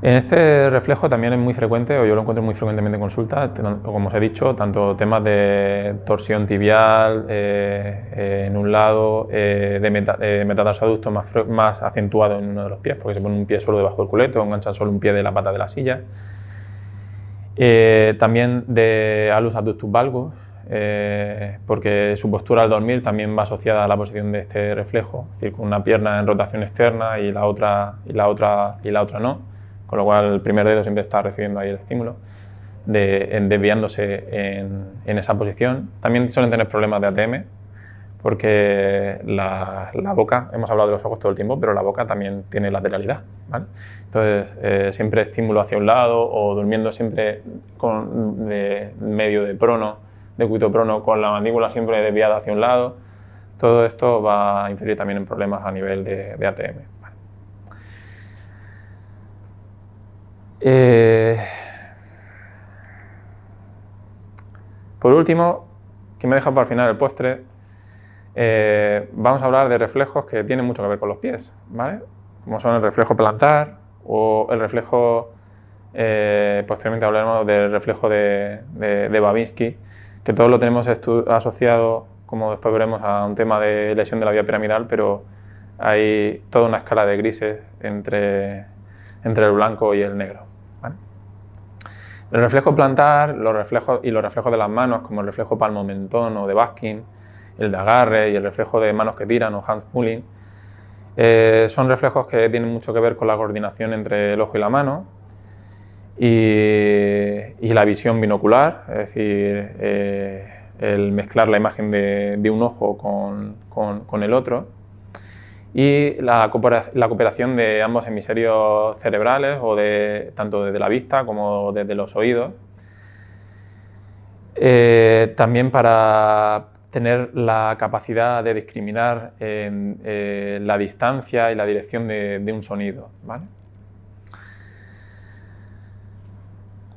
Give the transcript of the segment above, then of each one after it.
En este reflejo también es muy frecuente, o yo lo encuentro muy frecuentemente en consulta, como os he dicho, tanto temas de torsión tibial en un lado, de metatarsoaducto más acentuado en uno de los pies, porque se pone un pie solo debajo del culeto, enganchan solo un pie de la pata de la silla. También de alus abductus valgus, porque su postura al dormir también va asociada a la posición de este reflejo, es decir, con una pierna en rotación externa y la otra no. Con lo cual el primer dedo siempre está recibiendo ahí el estímulo, desviándose en esa posición. También suelen tener problemas de ATM, porque la boca, hemos hablado de los ojos todo el tiempo, pero la boca también tiene lateralidad, ¿vale? Entonces, siempre estímulo hacia un lado o durmiendo siempre de medio de prono, de cúbito prono, con la mandíbula siempre desviada hacia un lado. Todo esto va a inferir también en problemas a nivel de ATM. Por último, que me he dejado para el final el postre, vamos a hablar de reflejos que tienen mucho que ver con los pies, ¿vale? Como son el reflejo plantar o el reflejo, posteriormente hablaremos del reflejo de Babinski, que todos lo tenemos asociado, como después veremos, a un tema de lesión de la vía piramidal, pero hay toda una escala de grises entre el blanco y el negro, ¿vale? El reflejo plantar los reflejos de las manos, como el reflejo palmo-mentón o de Baskin, el de agarre y el reflejo de manos que tiran o hands pulling, son reflejos que tienen mucho que ver con la coordinación entre el ojo y la mano y la visión binocular, es decir, el mezclar la imagen de un ojo con el otro, y la cooperación de ambos hemisferios cerebrales, tanto desde la vista como desde los oídos. También para tener la capacidad de discriminar la distancia y la dirección de un sonido, ¿vale?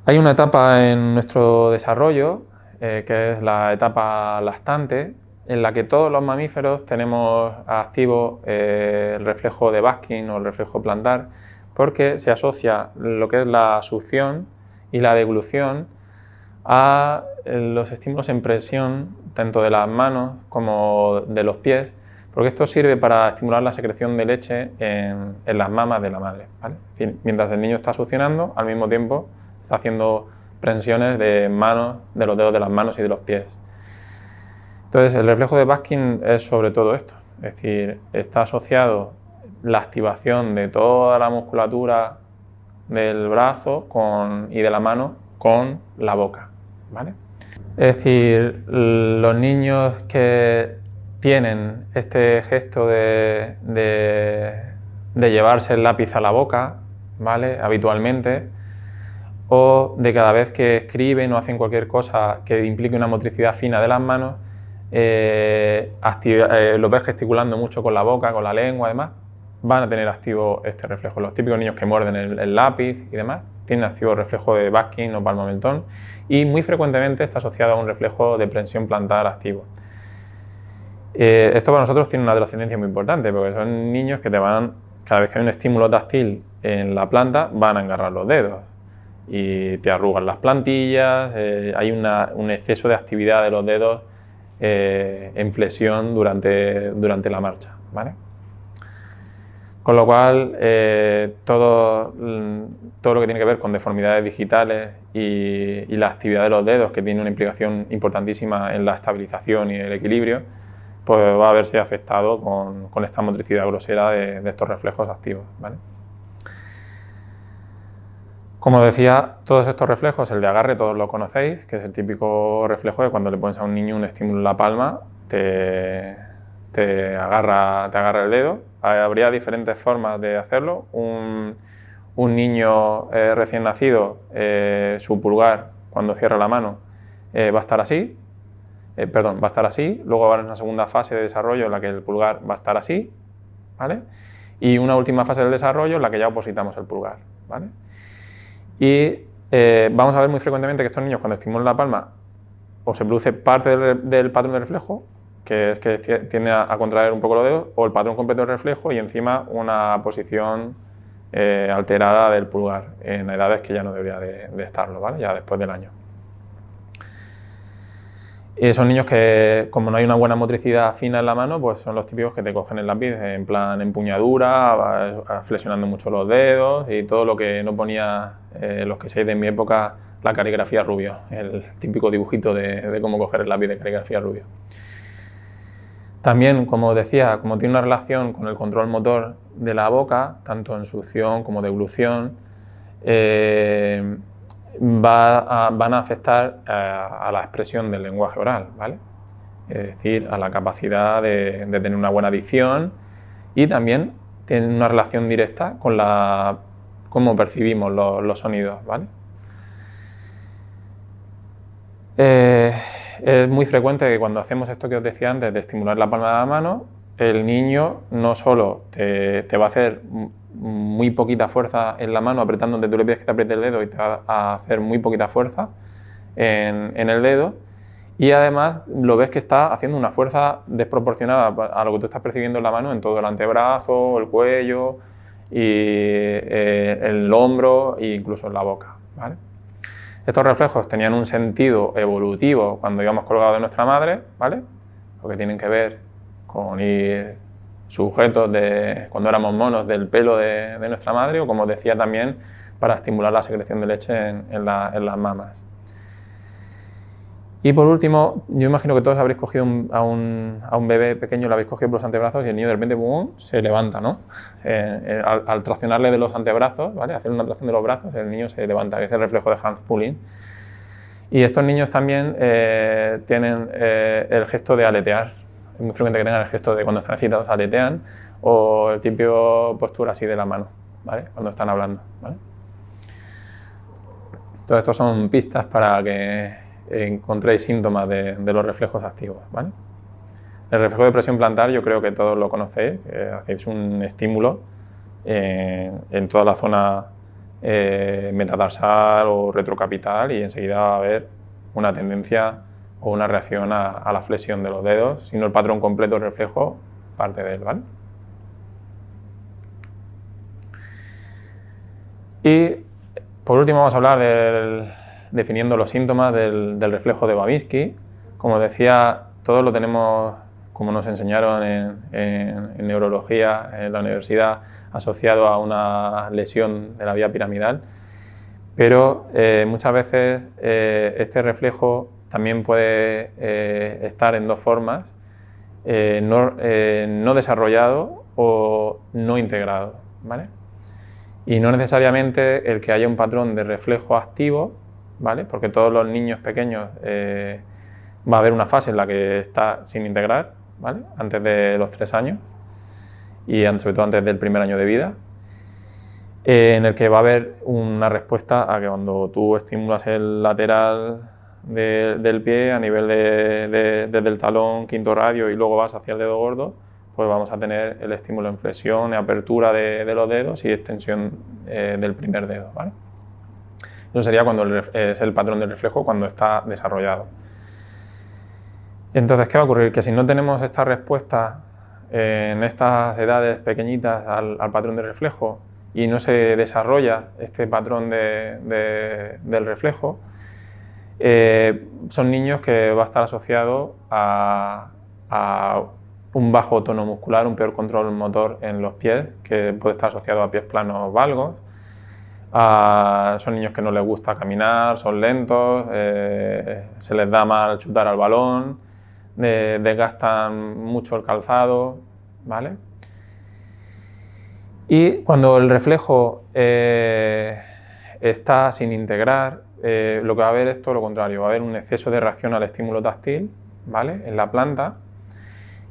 Hay una etapa en nuestro desarrollo, que es la etapa lactante, en la que todos los mamíferos tenemos activo el reflejo de Baskin o el reflejo plantar, porque se asocia lo que es la succión y la deglución a los estímulos en presión, tanto de las manos como de los pies, porque esto sirve para estimular la secreción de leche en las mamas de la madre, ¿vale? Es decir, mientras el niño está succionando, al mismo tiempo está haciendo presiones de los dedos de las manos y de los pies. Entonces, el reflejo de Baskin es sobre todo esto, es decir, está asociado la activación de toda la musculatura del brazo y de la mano con la boca, ¿vale? Es decir, los niños que tienen este gesto de llevarse el lápiz a la boca, ¿vale?, habitualmente, o de cada vez que escriben o hacen cualquier cosa que implique una motricidad fina de las manos, los ves gesticulando mucho con la boca, con la lengua, además, van a tener activo este reflejo. Los típicos niños que muerden el lápiz y demás tienen activo el reflejo de Baskin o palmo-mentón, y muy frecuentemente está asociado a un reflejo de prensión plantar activo. Esto para nosotros tiene una trascendencia muy importante, porque son niños que cada vez que hay un estímulo táctil en la planta, van a engarrar los dedos y te arrugan las plantillas, hay un exceso de actividad de los dedos en flexión durante la marcha, ¿vale? Con lo cual, todo lo que tiene que ver con deformidades digitales y la actividad de los dedos, que tiene una implicación importantísima en la estabilización y el equilibrio, pues va a verse afectado con esta motricidad grosera de estos reflejos activos, ¿vale? Como decía, todos estos reflejos, el de agarre todos lo conocéis, que es el típico reflejo de cuando le pones a un niño un estímulo en la palma, te agarra el dedo. Habría diferentes formas de hacerlo. Un niño recién nacido, su pulgar, cuando cierra la mano, va a estar así. Va a estar así. Luego va a haber una segunda fase de desarrollo en la que el pulgar va a estar así, ¿vale? Y una última fase del desarrollo en la que ya opositamos el pulgar, ¿vale? Y vamos a ver muy frecuentemente que estos niños, cuando estimulan la palma, o se produce parte del patrón de reflejo, que es que tiende a contraer un poco los dedos, o el patrón completo del reflejo y encima una posición alterada del pulgar en edades que ya no debería de estarlo, ¿vale? Ya después del año. Y son niños que, como no hay una buena motricidad fina en la mano, pues son los típicos que te cogen el lápiz en plan empuñadura, flexionando mucho los dedos y todo lo que no ponía los que seis de mi época, la caligrafía Rubio, el típico dibujito de cómo coger el lápiz de caligrafía Rubio. También, como decía, como tiene una relación con el control motor de la boca, tanto en succión como deglución, van a afectar a la expresión del lenguaje oral, ¿vale? Es decir, a la capacidad de tener una buena dicción, y también tienen una relación directa con cómo percibimos los sonidos, ¿vale? Es muy frecuente que cuando hacemos esto que os decía antes de estimular la palma de la mano, el niño no solo te va a hacer muy poquita fuerza en la mano apretando donde tú le pides que te apriete el dedo, y te va a hacer muy poquita fuerza en el dedo, y además lo ves que está haciendo una fuerza desproporcionada a lo que tú estás percibiendo en la mano en todo el antebrazo, el cuello, y el hombro e incluso en la boca, ¿vale? Estos reflejos tenían un sentido evolutivo cuando íbamos colgados de nuestra madre, ¿vale? Lo que tienen que ver con ir sujetos cuando éramos monos del pelo de nuestra madre, o como decía también, para estimular la secreción de leche en las mamas. Y por último, yo imagino que todos habréis cogido a un bebé pequeño, lo habéis cogido por los antebrazos y el niño de repente ¡pum!, se levanta, ¿no? Al traccionarle de los antebrazos, ¿vale? Hacer una tracción de los brazos, el niño se levanta, que es el reflejo de Hand-Pulling. Y estos niños también tienen el gesto de aletear. Es muy frecuente que tengan el gesto de cuando están excitados aletean, o el típico postura así de la mano, ¿vale? Cuando están hablando, ¿vale? Todo esto son pistas para que encontréis síntomas de los reflejos activos, ¿vale? El reflejo de presión plantar yo creo que todos lo conocéis, hacéis un estímulo en toda la zona metatarsal o retrocapital, y enseguida va a haber una tendencia o una reacción a la flexión de los dedos, si no el patrón completo del reflejo, parte de él, ¿vale? Y por último vamos a hablar definiendo los síntomas del reflejo de Babinski. Como decía, todos lo tenemos, como nos enseñaron en neurología en la universidad, asociado a una lesión de la vía piramidal, pero muchas veces este reflejo también puede estar en dos formas, no desarrollado o no integrado, ¿vale? Y no necesariamente el que haya un patrón de reflejo activo, ¿vale? Porque todos los niños pequeños va a haber una fase en la que está sin integrar, ¿vale? Antes de los 3 años y sobre todo antes del primer año de vida, en el que va a haber una respuesta a que cuando tú estimulas el lateral del pie a nivel desde el talón, quinto radio, y luego vas hacia el dedo gordo, pues vamos a tener el estímulo en flexión y apertura de los dedos y extensión del primer dedo, ¿vale? Eso sería cuando es el patrón del reflejo cuando está desarrollado. Entonces, ¿qué va a ocurrir? Que si no tenemos esta respuesta en estas edades pequeñitas al patrón de reflejo y no se desarrolla este patrón del reflejo, son niños que va a estar asociado a un bajo tono muscular, un peor control motor en los pies, que puede estar asociado a pies planos valgos. Son niños que no les gusta caminar, son lentos, se les da mal chutar al balón, desgastan mucho el calzado, ¿vale? Y cuando el reflejo está sin integrar, lo que va a haber es todo lo contrario, va a haber un exceso de reacción al estímulo táctil, ¿vale?, en la planta,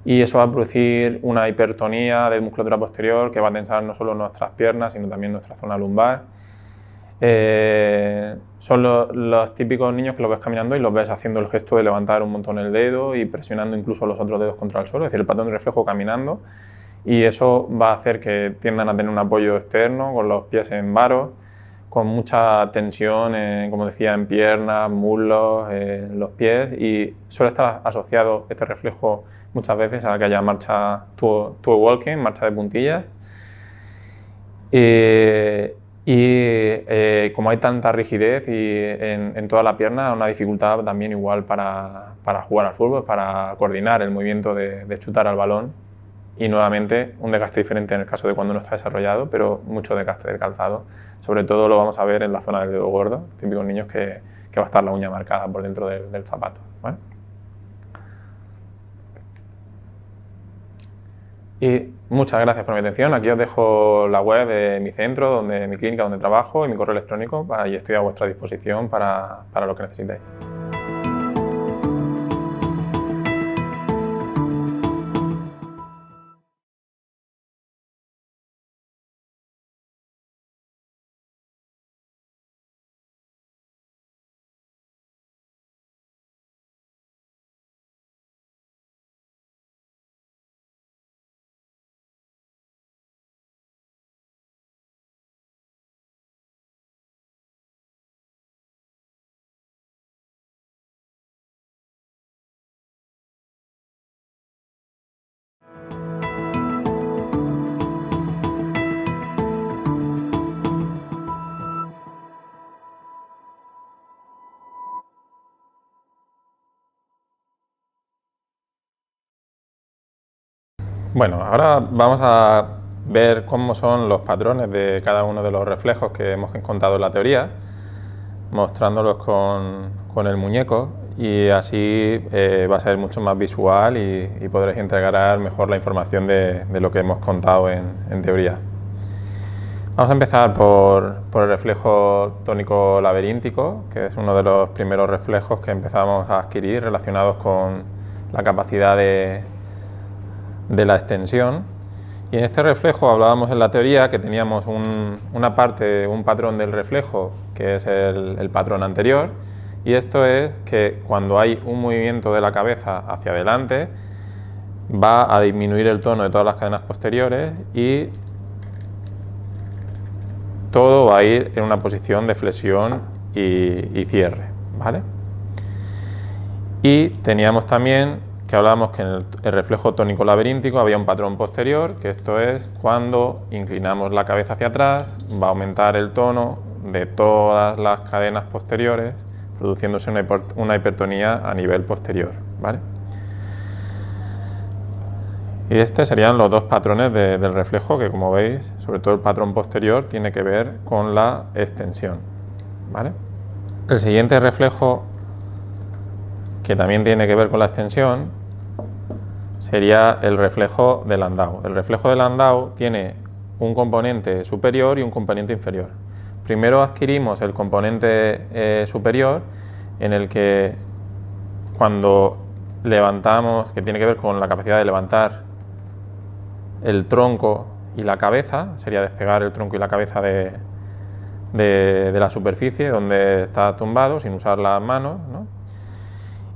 y eso va a producir una hipertonía de musculatura posterior que va a tensar no solo nuestras piernas, sino también nuestra zona lumbar. Son los típicos niños que los ves caminando y los ves haciendo el gesto de levantar un montón el dedo y presionando incluso los otros dedos contra el suelo, es decir, el patrón de reflejo caminando, y eso va a hacer que tiendan a tener un apoyo externo con los pies en varos, con mucha tensión, como decía, en piernas, muslos, en los pies, y suele estar asociado este reflejo muchas veces a que haya marcha toe walking, marcha de puntillas. Como hay tanta rigidez en toda la pierna, una dificultad también igual para jugar al fútbol, para coordinar el movimiento de chutar al balón. Y nuevamente un desgaste diferente en el caso de cuando no está desarrollado, pero mucho desgaste del calzado. Sobre todo lo vamos a ver en la zona del dedo gordo, típicos niños que va a estar la uña marcada por dentro del zapato, ¿vale? Y muchas gracias por mi atención. Aquí os dejo la web de mi centro, mi clínica donde trabajo y mi correo electrónico, y estoy a vuestra disposición para lo que necesitéis. Bueno, ahora vamos a ver cómo son los patrones de cada uno de los reflejos que hemos contado en la teoría, mostrándolos con el muñeco, y así va a ser mucho más visual y podréis integrar mejor la información de lo que hemos contado en teoría. Vamos a empezar por el reflejo tónico laberíntico, que es uno de los primeros reflejos que empezamos a adquirir relacionados con la capacidad de la extensión. Y en este reflejo hablábamos en la teoría que teníamos una parte, un patrón del reflejo, que es el patrón anterior, y esto es que cuando hay un movimiento de la cabeza hacia adelante va a disminuir el tono de todas las cadenas posteriores y todo va a ir en una posición de flexión y cierre, ¿vale? Y teníamos también que hablábamos que en el reflejo tónico laberíntico había un patrón posterior, que esto es cuando inclinamos la cabeza hacia atrás, va a aumentar el tono de todas las cadenas posteriores, produciéndose una hipertonía a nivel posterior, ¿vale? Y estos serían los dos patrones del reflejo, que como veis, sobre todo el patrón posterior, tiene que ver con la extensión, ¿vale? El siguiente reflejo, que también tiene que ver con la extensión, sería el reflejo de Landau. El reflejo de Landau tiene un componente superior y un componente inferior. Primero adquirimos el componente superior, en el que cuando levantamos, que tiene que ver con la capacidad de levantar el tronco y la cabeza, sería despegar el tronco y la cabeza de la superficie donde está tumbado sin usar las manos, ¿no?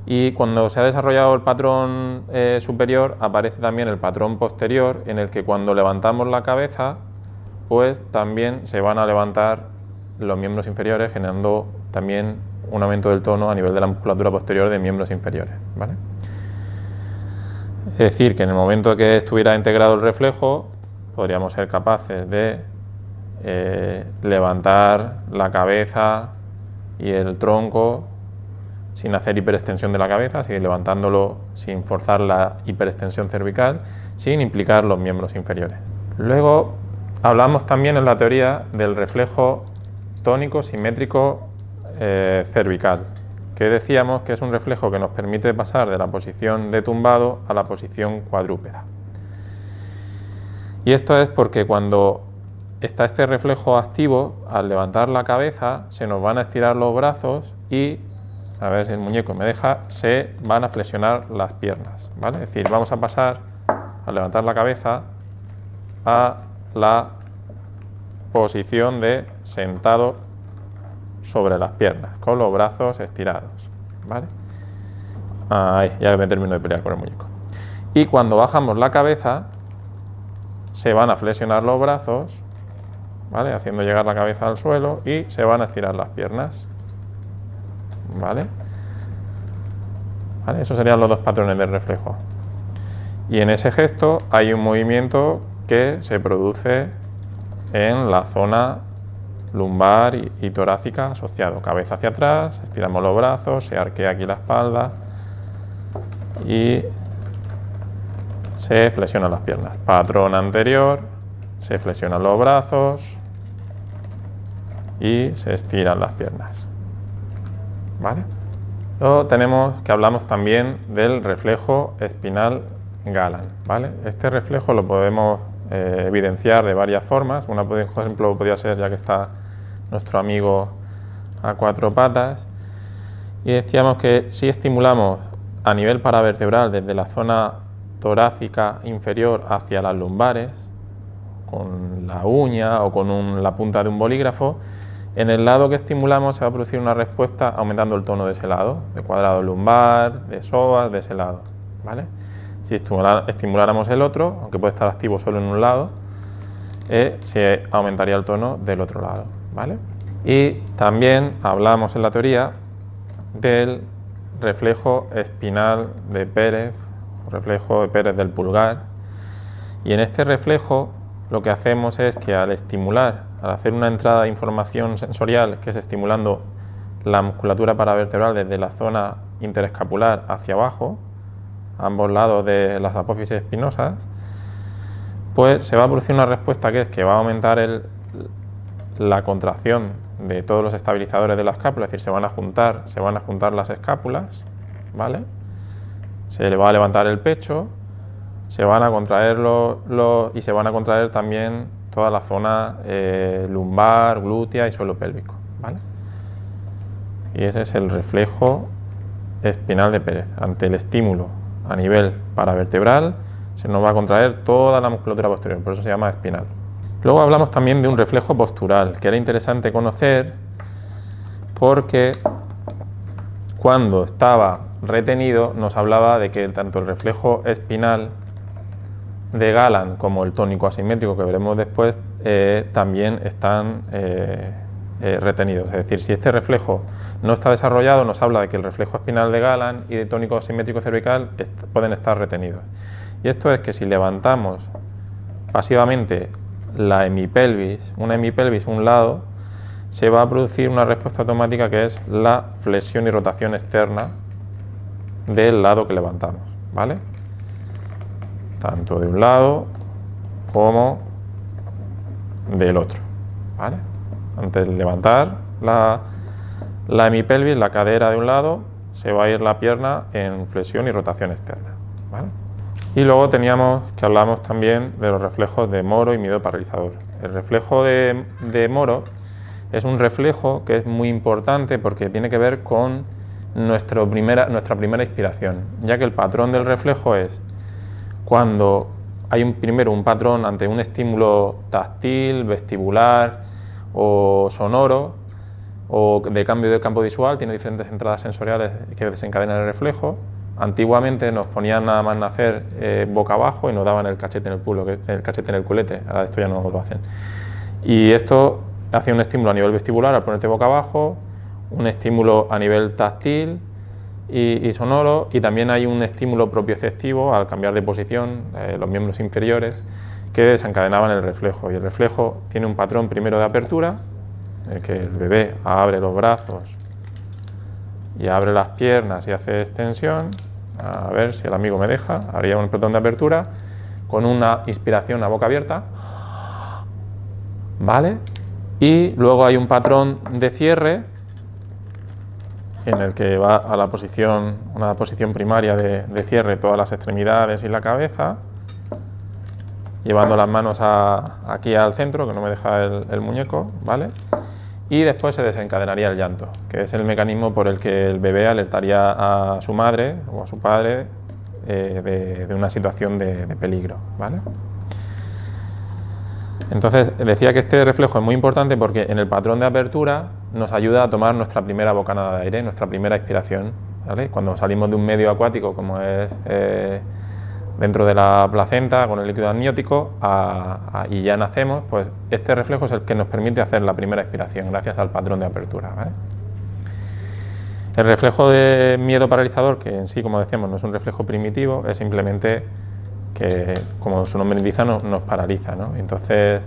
Y cuando se ha desarrollado el patrón superior, aparece también el patrón posterior, en el que cuando levantamos la cabeza, pues también se van a levantar los miembros inferiores, generando también un aumento del tono a nivel de la musculatura posterior de miembros inferiores, ¿vale? Es decir, que en el momento que estuviera integrado el reflejo, podríamos ser capaces de levantar la cabeza y el tronco sin hacer hiperextensión de la cabeza, seguir levantándolo sin forzar la hiperextensión cervical, sin implicar los miembros inferiores. Luego hablamos también en la teoría del reflejo tónico simétrico cervical, que decíamos que es un reflejo que nos permite pasar de la posición de tumbado a la posición cuadrúpeda. Y esto es porque cuando está este reflejo activo, al levantar la cabeza se nos van a estirar los brazos y, a ver si el muñeco me deja, se van a flexionar las piernas, ¿vale? Es decir, vamos a pasar, al levantar la cabeza, a la posición de sentado sobre las piernas, con los brazos estirados, ¿vale? Ahí, ya me termino de pelear con el muñeco. Y cuando bajamos la cabeza, se van a flexionar los brazos, ¿vale? Haciendo llegar la cabeza al suelo, y se van a estirar las piernas, ¿vale? ¿Vale? Esos serían los dos patrones del reflejo. Y en ese gesto hay un movimiento que se produce en la zona lumbar y torácica asociado. Cabeza hacia atrás, estiramos los brazos, se arquea aquí la espalda y se flexionan las piernas. Patrón anterior, se flexionan los brazos y se estiran las piernas. ¿Vale? Luego hablamos también del reflejo espinal Galán. ¿Vale? Este reflejo lo podemos evidenciar de varias formas. Una, por ejemplo, podría ser, ya que está nuestro amigo a cuatro patas, y decíamos que si estimulamos a nivel paravertebral desde la zona torácica inferior hacia las lumbares, con la uña o con la punta de un bolígrafo, en el lado que estimulamos se va a producir una respuesta aumentando el tono de ese lado, de cuadrado lumbar, de psoas, de ese lado. ¿Vale? Si estimuláramos el otro, aunque puede estar activo solo en un lado, se aumentaría el tono del otro lado. ¿Vale? Y también hablamos en la teoría del reflejo espinal de Pérez, reflejo de Pérez del pulgar, y en este reflejo lo que hacemos es que al hacer una entrada de información sensorial, que es estimulando la musculatura paravertebral desde la zona interescapular hacia abajo, a ambos lados de las apófisis espinosas, pues se va a producir una respuesta que va a aumentar la contracción de todos los estabilizadores de la escápula, es decir, se van a juntar las escápulas, ¿vale? Se le va a levantar el pecho, se van a contraer y se van a contraer también toda la zona lumbar, glútea y suelo pélvico, ¿vale? Y ese es el reflejo espinal de Pérez. Ante el estímulo a nivel paravertebral se nos va a contraer toda la musculatura posterior, por eso se llama espinal. Luego hablamos también de un reflejo postural, que era interesante conocer porque cuando estaba retenido nos hablaba de que tanto el reflejo espinal de Galán como el tónico asimétrico, que veremos después, también están retenidos. Es decir, si este reflejo no está desarrollado, nos habla de que el reflejo espinal de Galán y de tónico asimétrico cervical pueden estar retenidos. Y esto es que si levantamos pasivamente una hemipelvis un lado, se va a producir una respuesta automática que es la flexión y rotación externa del lado que levantamos, ¿vale? Tanto de un lado como del otro, ¿vale? Antes de levantar la hemipelvis, la cadera de un lado, se va a ir la pierna en flexión y rotación externa, ¿vale? Y luego hablamos también de los reflejos de Moro y miedo paralizador. El reflejo de Moro es un reflejo que es muy importante porque tiene que ver con nuestra primera inspiración, ya que el patrón del reflejo es cuando hay primero un patrón ante un estímulo táctil, vestibular o sonoro o de cambio de campo visual, tiene diferentes entradas sensoriales que desencadenan el reflejo. Antiguamente nos ponían nada más nacer boca abajo y nos daban el cachete en el culete, ahora esto ya no lo hacen. Y esto hace un estímulo a nivel vestibular al ponerte boca abajo, un estímulo a nivel táctil y sonoro, y también hay un estímulo propioceptivo al cambiar de posición, los miembros inferiores, que desencadenaban el reflejo. Y el reflejo tiene un patrón primero de apertura, en el que el bebé abre los brazos y abre las piernas y hace extensión. A ver si el amigo me deja. Haría un patrón de apertura con una inspiración a boca abierta, ¿vale? Y luego hay un patrón de cierre en el que va a una posición primaria de cierre todas las extremidades y la cabeza, llevando las manos aquí al centro, que no me deja el muñeco, ¿vale? Y después se desencadenaría el llanto, que es el mecanismo por el que el bebé alertaría a su madre o a su padre de una situación de peligro, ¿vale? Entonces, decía que este reflejo es muy importante porque en el patrón de apertura nos ayuda a tomar nuestra primera bocanada de aire, nuestra primera expiración, ¿vale? Cuando salimos de un medio acuático, como es dentro de la placenta, con el líquido amniótico, y ya nacemos, pues este reflejo es el que nos permite hacer la primera expiración, gracias al patrón de apertura, ¿vale? El reflejo de miedo paralizador, que en sí, como decíamos, no es un reflejo primitivo, es simplemente que, como su nombre indica, nos paraliza, ¿no? Entonces,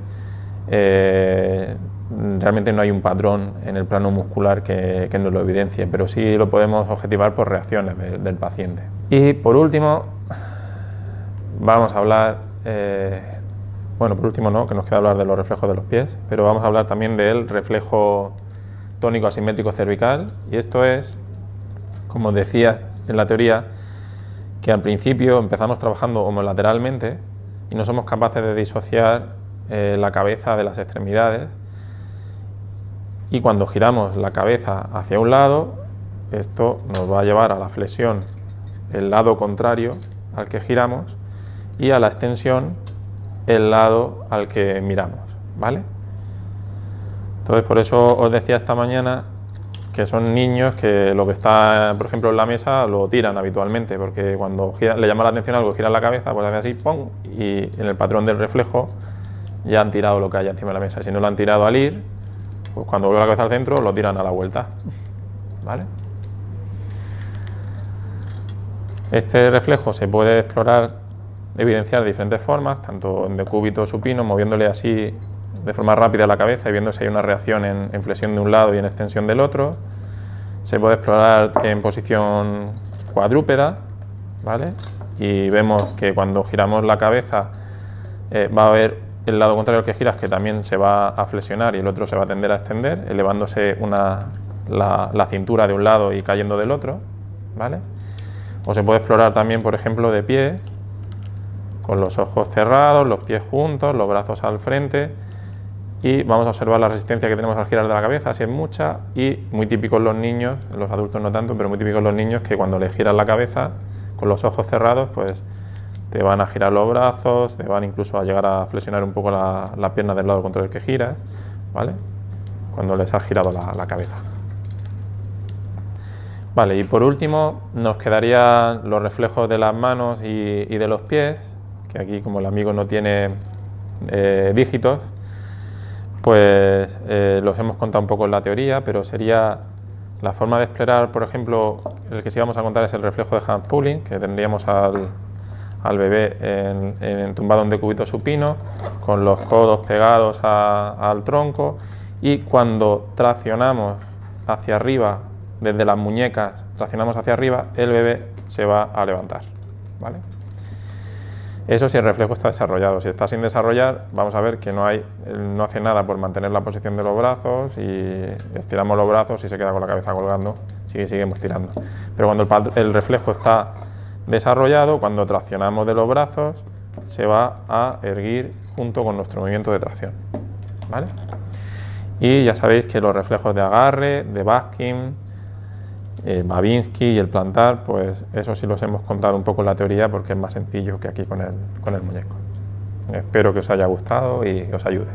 realmente no hay un patrón en el plano muscular que nos lo evidencie, pero sí lo podemos objetivar por reacciones del paciente. Y por último, vamos a hablar, bueno, por último no, que nos queda hablar de los reflejos de los pies, pero vamos a hablar también del reflejo tónico asimétrico cervical, y esto es, como decía en la teoría, que al principio empezamos trabajando homolateralmente y no somos capaces de disociar la cabeza de las extremidades, y cuando giramos la cabeza hacia un lado, esto nos va a llevar a la flexión el lado contrario al que giramos y a la extensión el lado al que miramos, ¿vale? Entonces, por eso os decía esta mañana que son niños que lo que está, por ejemplo, en la mesa lo tiran habitualmente, porque cuando le llama la atención algo, giran la cabeza, pues hace así, ¡pum!, y en el patrón del reflejo ya han tirado lo que haya encima de la mesa. Y si no lo han tirado al ir, pues cuando vuelve la cabeza al centro, lo tiran a la vuelta, ¿vale? Este reflejo se puede explorar, evidenciar de diferentes formas, tanto en decúbito supino, moviéndole así de forma rápida la cabeza y viendo si hay una reacción en flexión de un lado y en extensión del otro. Se puede explorar en posición cuadrúpeda, ¿vale? Y vemos que cuando giramos la cabeza va a haber el lado contrario al que giras, que también se va a flexionar y el otro se va a tender a extender, elevándose la cintura de un lado y cayendo del otro, ¿vale? O se puede explorar también, por ejemplo, de pie, con los ojos cerrados, los pies juntos, los brazos al frente, y vamos a observar la resistencia que tenemos al girar de la cabeza, si es mucha, y muy típico en los niños, en los adultos no tanto, pero muy típico en los niños, que cuando les giras la cabeza con los ojos cerrados, pues te van a girar los brazos, te van incluso a llegar a flexionar un poco la pierna del lado contra el que giras, ¿vale? Cuando les has girado la cabeza. Vale, y por último nos quedarían los reflejos de las manos y de los pies, que aquí como el amigo no tiene dígitos, pues los hemos contado un poco en la teoría, pero sería la forma de explorar, por ejemplo, el que sí vamos a contar es el reflejo de hand pulling, que tendríamos al bebé tumbado en decúbito supino, con los codos pegados al tronco, y cuando traccionamos hacia arriba, desde las muñecas, traccionamos hacia arriba, el bebé se va a levantar, ¿vale? Eso si el reflejo está desarrollado. Si está sin desarrollar, vamos a ver que no hace nada por mantener la posición de los brazos, y estiramos los brazos y se queda con la cabeza colgando, seguimos tirando. Pero cuando el reflejo está desarrollado, cuando traccionamos de los brazos, se va a erguir junto con nuestro movimiento de tracción, ¿vale? Y ya sabéis que los reflejos de agarre, de Baskin, Babinski y el plantar, pues eso sí los hemos contado un poco en la teoría, porque es más sencillo que aquí con el muñeco. Espero que os haya gustado y os ayude.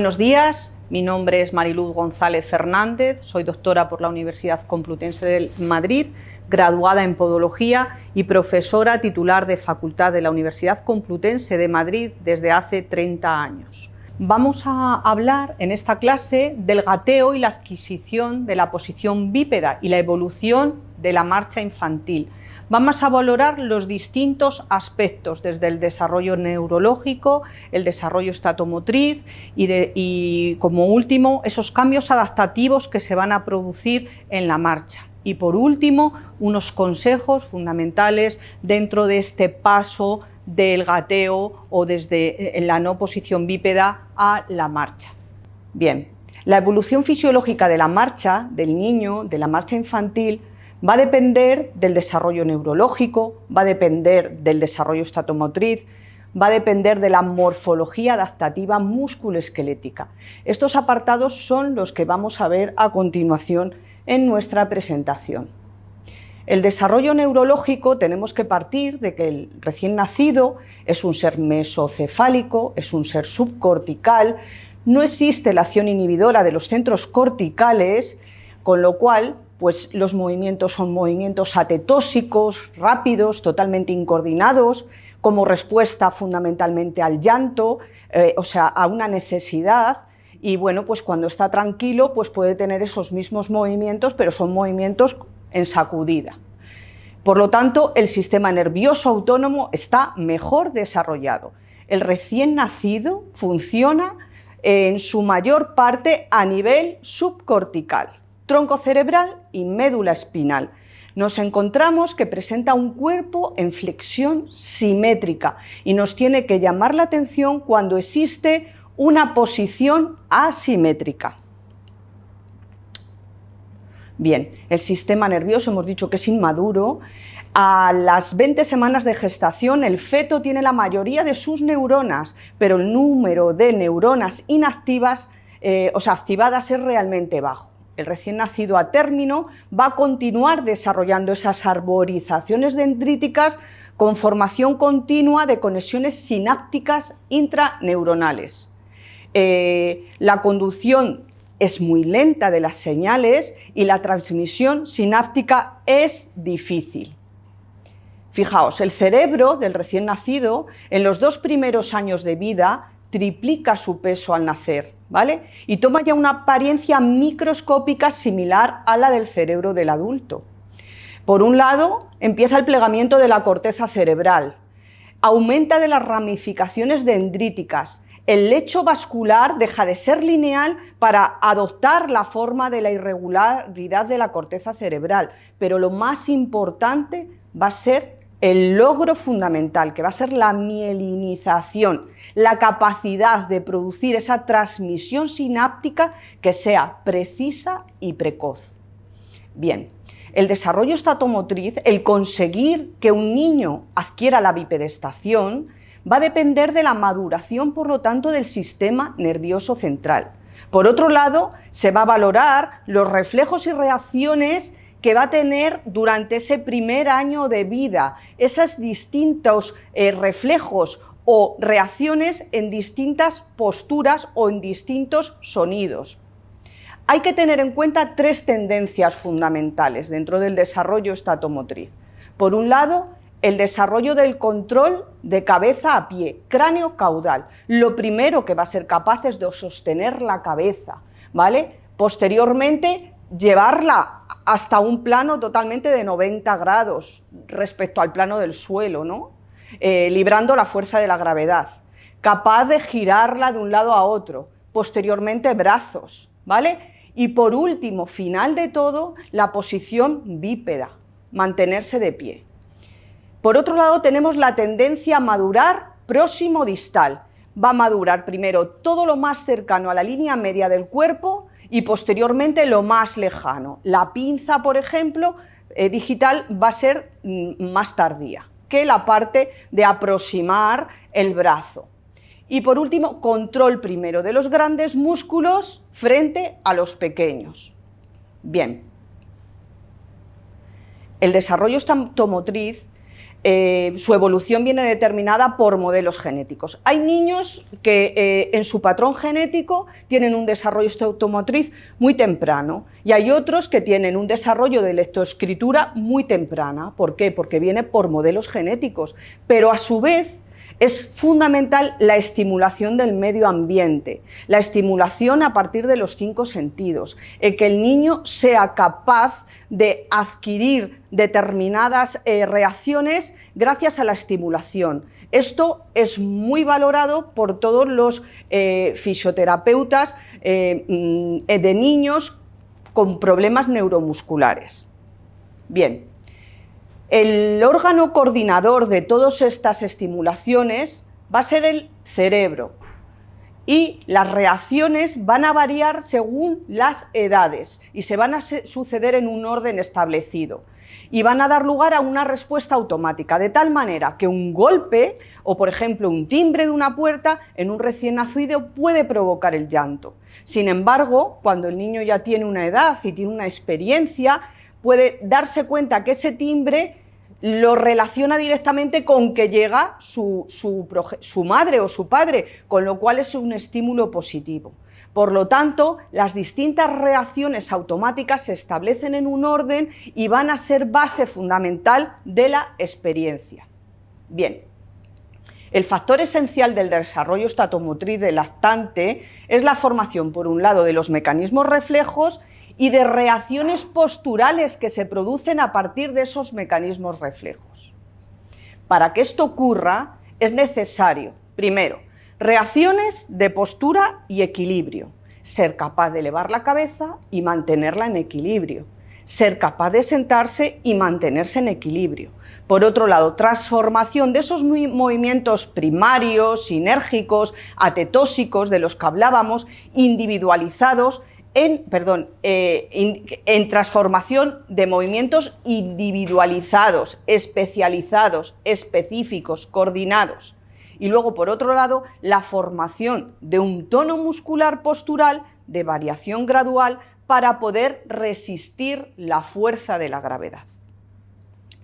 Buenos días, mi nombre es Mariluz González Fernández, soy doctora por la Universidad Complutense de Madrid, graduada en Podología y profesora titular de Facultad de la Universidad Complutense de Madrid desde hace 30 años. Vamos a hablar en esta clase del gateo y la adquisición de la posición bípeda y la evolución de la marcha infantil. Vamos a valorar los distintos aspectos, desde el desarrollo neurológico, el desarrollo estatomotriz y como último, esos cambios adaptativos que se van a producir en la marcha. Y por último, unos consejos fundamentales dentro de este paso del gateo o desde la no posición bípeda a la marcha. Bien, la evolución fisiológica de la marcha del niño, de la marcha infantil, va a depender del desarrollo neurológico, va a depender del desarrollo estatomotriz, va a depender de la morfología adaptativa musculoesquelética. Estos apartados son los que vamos a ver a continuación en nuestra presentación. El desarrollo neurológico tenemos que partir de que el recién nacido es un ser mesocefálico, es un ser subcortical, no existe la acción inhibidora de los centros corticales, con lo cual pues los movimientos son movimientos atetóxicos, rápidos, totalmente incoordinados, como respuesta fundamentalmente al llanto, o sea, a una necesidad, y bueno, pues cuando está tranquilo pues puede tener esos mismos movimientos, pero son movimientos en sacudida. Por lo tanto, el sistema nervioso autónomo está mejor desarrollado. El recién nacido funciona en su mayor parte a nivel subcortical, tronco cerebral y médula espinal. Nos encontramos que presenta un cuerpo en flexión simétrica y nos tiene que llamar la atención cuando existe una posición asimétrica. Bien, el sistema nervioso hemos dicho que es inmaduro. A las 20 semanas de gestación el feto tiene la mayoría de sus neuronas, pero el número de neuronas inactivas, activadas es realmente bajo. El recién nacido a término va a continuar desarrollando esas arborizaciones dendríticas con formación continua de conexiones sinápticas intraneuronales. La conducción es muy lenta de las señales y la transmisión sináptica es difícil. Fijaos, el cerebro del recién nacido en los 2 primeros años de vida triplica su peso al nacer, ¿vale? Y toma ya una apariencia microscópica similar a la del cerebro del adulto. Por un lado, empieza el plegamiento de la corteza cerebral, aumenta de las ramificaciones dendríticas, el lecho vascular deja de ser lineal para adoptar la forma de la irregularidad de la corteza cerebral, pero lo más importante va a ser el logro fundamental, que va a ser la mielinización, la capacidad de producir esa transmisión sináptica que sea precisa y precoz. Bien, el desarrollo estatomotriz, el conseguir que un niño adquiera la bipedestación, va a depender de la maduración, por lo tanto, del sistema nervioso central. Por otro lado, se va a valorar los reflejos y reacciones que va a tener durante ese primer año de vida, esos distintos reflejos o reacciones en distintas posturas o en distintos sonidos. Hay que tener en cuenta 3 tendencias fundamentales dentro del desarrollo estatomotriz. Por un lado, el desarrollo del control de cabeza a pie, cráneo caudal. Lo primero que va a ser capaz es de sostener la cabeza, ¿vale? Posteriormente, llevarla hasta un plano totalmente de 90 grados respecto al plano del suelo, ¿no? Librando la fuerza de la gravedad. Capaz de girarla de un lado a otro. Posteriormente, brazos, ¿vale? Y por último, final de todo, la posición bípeda, mantenerse de pie. Por otro lado, tenemos la tendencia a madurar próximo-distal. Va a madurar primero todo lo más cercano a la línea media del cuerpo y posteriormente lo más lejano. La pinza, por ejemplo, digital va a ser más tardía que la parte de aproximar el brazo. Y por último, control primero de los grandes músculos frente a los pequeños. Bien, el desarrollo estatomotriz su evolución viene determinada por modelos genéticos. Hay niños que en su patrón genético tienen un desarrollo automotriz muy temprano y hay otros que tienen un desarrollo de lectoescritura muy temprana. ¿Por qué? Porque viene por modelos genéticos, pero a su vez es fundamental la estimulación del medio ambiente, la estimulación a partir de los 5 sentidos, que el niño sea capaz de adquirir determinadas reacciones gracias a la estimulación. Esto es muy valorado por todos los fisioterapeutas de niños con problemas neuromusculares. Bien. El órgano coordinador de todas estas estimulaciones va a ser el cerebro y las reacciones van a variar según las edades y se van a suceder en un orden establecido y van a dar lugar a una respuesta automática, de tal manera que un golpe o, por ejemplo, un timbre de una puerta en un recién nacido puede provocar el llanto. Sin embargo, cuando el niño ya tiene una edad y tiene una experiencia, puede darse cuenta que ese timbre lo relaciona directamente con que llega su madre o su padre, con lo cual es un estímulo positivo. Por lo tanto, las distintas reacciones automáticas se establecen en un orden y van a ser base fundamental de la experiencia. Bien, el factor esencial del desarrollo estatomotriz del lactante es la formación, por un lado, de los mecanismos reflejos y de reacciones posturales que se producen a partir de esos mecanismos reflejos. Para que esto ocurra es necesario, primero, reacciones de postura y equilibrio, ser capaz de elevar la cabeza y mantenerla en equilibrio, ser capaz de sentarse y mantenerse en equilibrio. Por otro lado, transformación de esos movimientos primarios, sinérgicos, atetósicos de los que hablábamos, individualizados, en transformación de movimientos individualizados, especializados, específicos, coordinados. Y luego, por otro lado, la formación de un tono muscular postural de variación gradual para poder resistir la fuerza de la gravedad.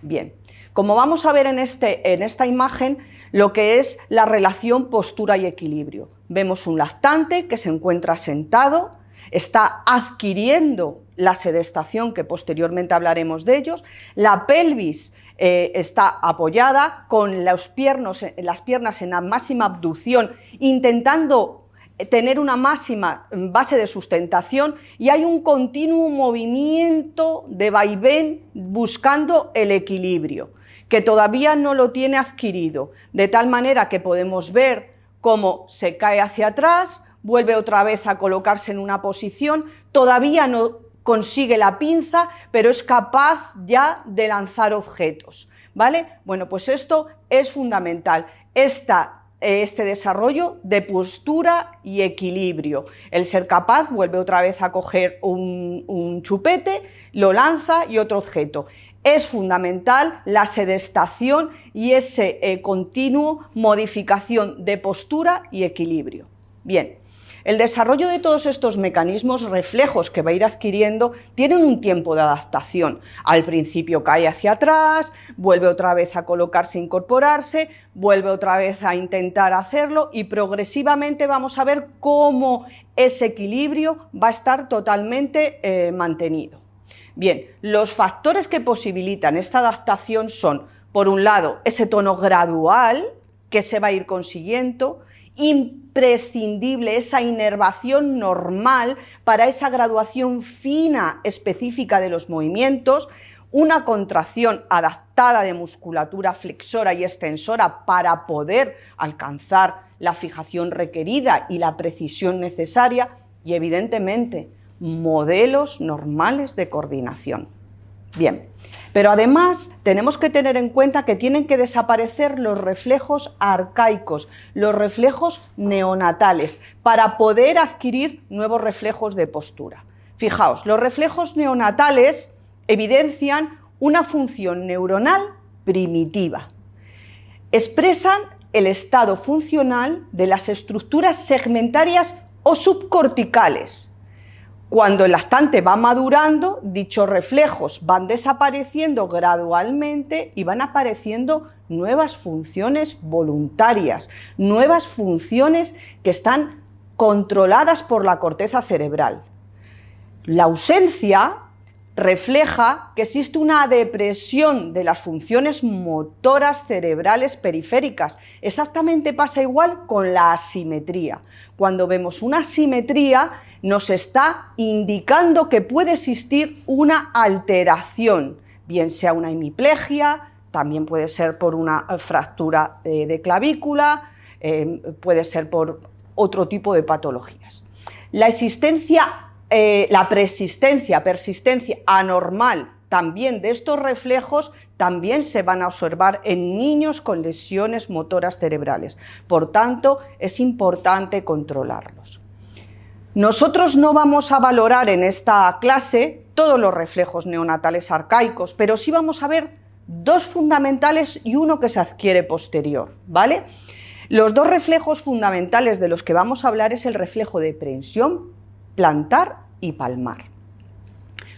Bien, como vamos a ver en esta imagen, lo que es la relación postura y equilibrio. Vemos un lactante que se encuentra sentado, está adquiriendo la sedestación, que posteriormente hablaremos de ellos, la pelvis está apoyada con las piernas en la máxima abducción, intentando tener una máxima base de sustentación, y hay un continuo movimiento de vaivén buscando el equilibrio, que todavía no lo tiene adquirido, de tal manera que podemos ver cómo se cae hacia atrás, vuelve otra vez a colocarse en una posición, todavía no consigue la pinza, pero es capaz ya de lanzar objetos, ¿vale? Bueno, pues esto es fundamental, este desarrollo de postura y equilibrio. El ser capaz vuelve otra vez a coger un chupete, lo lanza y otro objeto. Es fundamental la sedestación y ese continuo modificación de postura y equilibrio. Bien. El desarrollo de todos estos mecanismos reflejos que va a ir adquiriendo tienen un tiempo de adaptación. Al principio cae hacia atrás, vuelve otra vez a colocarse, incorporarse, vuelve otra vez a intentar hacerlo y progresivamente vamos a ver cómo ese equilibrio va a estar totalmente mantenido. Bien, los factores que posibilitan esta adaptación son, por un lado, ese tono gradual que se va a ir consiguiendo, imprescindible esa inervación normal para esa graduación fina específica de los movimientos, una contracción adaptada de musculatura flexora y extensora para poder alcanzar la fijación requerida y la precisión necesaria y, evidentemente, modelos normales de coordinación. Bien, pero además tenemos que tener en cuenta que tienen que desaparecer los reflejos arcaicos, los reflejos neonatales, para poder adquirir nuevos reflejos de postura. Fijaos, los reflejos neonatales evidencian una función neuronal primitiva. Expresan el estado funcional de las estructuras segmentarias o subcorticales, Cuando el lactante va madurando, dichos reflejos van desapareciendo gradualmente y van apareciendo nuevas funciones voluntarias, nuevas funciones que están controladas por la corteza cerebral. La ausencia refleja que existe una depresión de las funciones motoras cerebrales periféricas. Exactamente pasa igual con la asimetría. Cuando vemos una asimetría, nos está indicando que puede existir una alteración, bien sea una hemiplegia, también puede ser por una fractura de clavícula, puede ser por otro tipo de patologías. La persistencia anormal también de estos reflejos también se van a observar en niños con lesiones motoras cerebrales. Por tanto, es importante controlarlos. Nosotros no vamos a valorar en esta clase todos los reflejos neonatales arcaicos, pero sí vamos a ver dos fundamentales y uno que se adquiere posterior, ¿vale? Los dos reflejos fundamentales de los que vamos a hablar es el reflejo de prehensión plantar y palmar.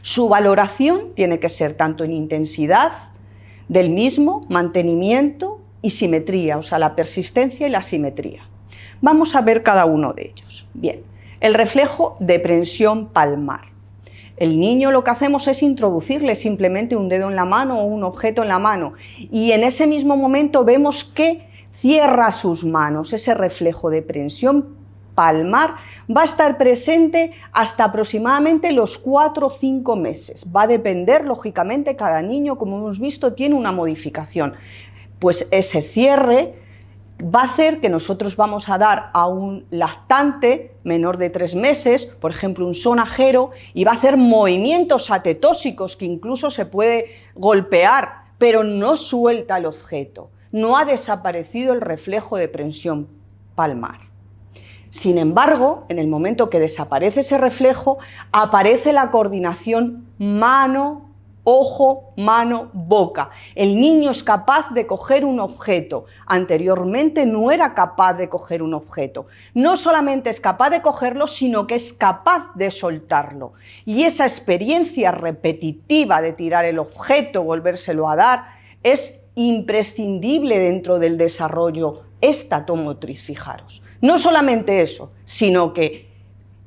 Su valoración tiene que ser tanto en intensidad del mismo, mantenimiento y simetría, o sea, la persistencia y la simetría. Vamos a ver cada uno de ellos. Bien, el reflejo de prehensión palmar. El niño lo que hacemos es introducirle simplemente un dedo en la mano o un objeto en la mano y en ese mismo momento vemos que cierra sus manos. Ese reflejo de prehensión palmar va a estar presente hasta aproximadamente los 4 o 5 meses. Va a depender, lógicamente, cada niño, como hemos visto, tiene una modificación. Pues ese cierre va a hacer que nosotros vamos a dar a un lactante menor de 3 meses, por ejemplo, un sonajero, y va a hacer movimientos atetósicos que incluso se puede golpear, pero no suelta el objeto. No ha desaparecido el reflejo de prehensión palmar. Sin embargo, en el momento que desaparece ese reflejo, aparece la coordinación mano, ojo, mano, boca. El niño es capaz de coger un objeto. Anteriormente no era capaz de coger un objeto. No solamente es capaz de cogerlo, sino que es capaz de soltarlo. Y esa experiencia repetitiva de tirar el objeto, volvérselo a dar, es imprescindible dentro del desarrollo estatomotriz, fijaros. No solamente eso, sino que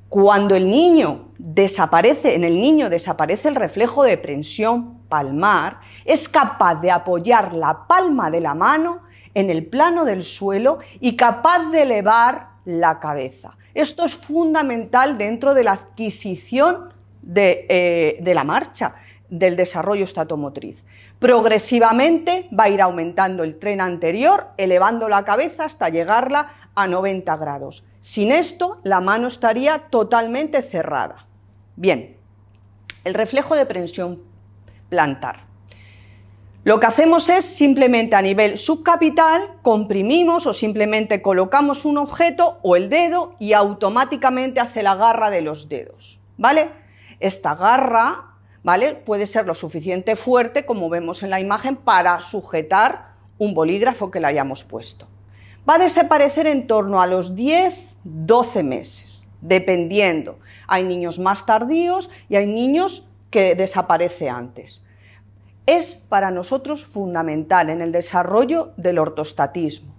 cuando el niño desaparece, en el niño desaparece el reflejo de prehensión palmar, es capaz de apoyar la palma de la mano en el plano del suelo y capaz de elevar la cabeza. Esto es fundamental dentro de la adquisición de la marcha, del desarrollo estatomotriz. Progresivamente va a ir aumentando el tren anterior, elevando la cabeza hasta llegarla a 90 grados. Sin esto, la mano estaría totalmente cerrada. Bien, el reflejo de prehensión plantar. Lo que hacemos es simplemente a nivel subcapital, comprimimos o simplemente colocamos un objeto o el dedo y automáticamente hace la garra de los dedos, ¿vale? Esta garra, ¿vale?, puede ser lo suficiente fuerte, como vemos en la imagen, para sujetar un bolígrafo que le hayamos puesto. Va a desaparecer en torno a los 10-12 meses, dependiendo. Hay niños más tardíos y hay niños que desaparece antes. Es para nosotros fundamental en el desarrollo del ortostatismo.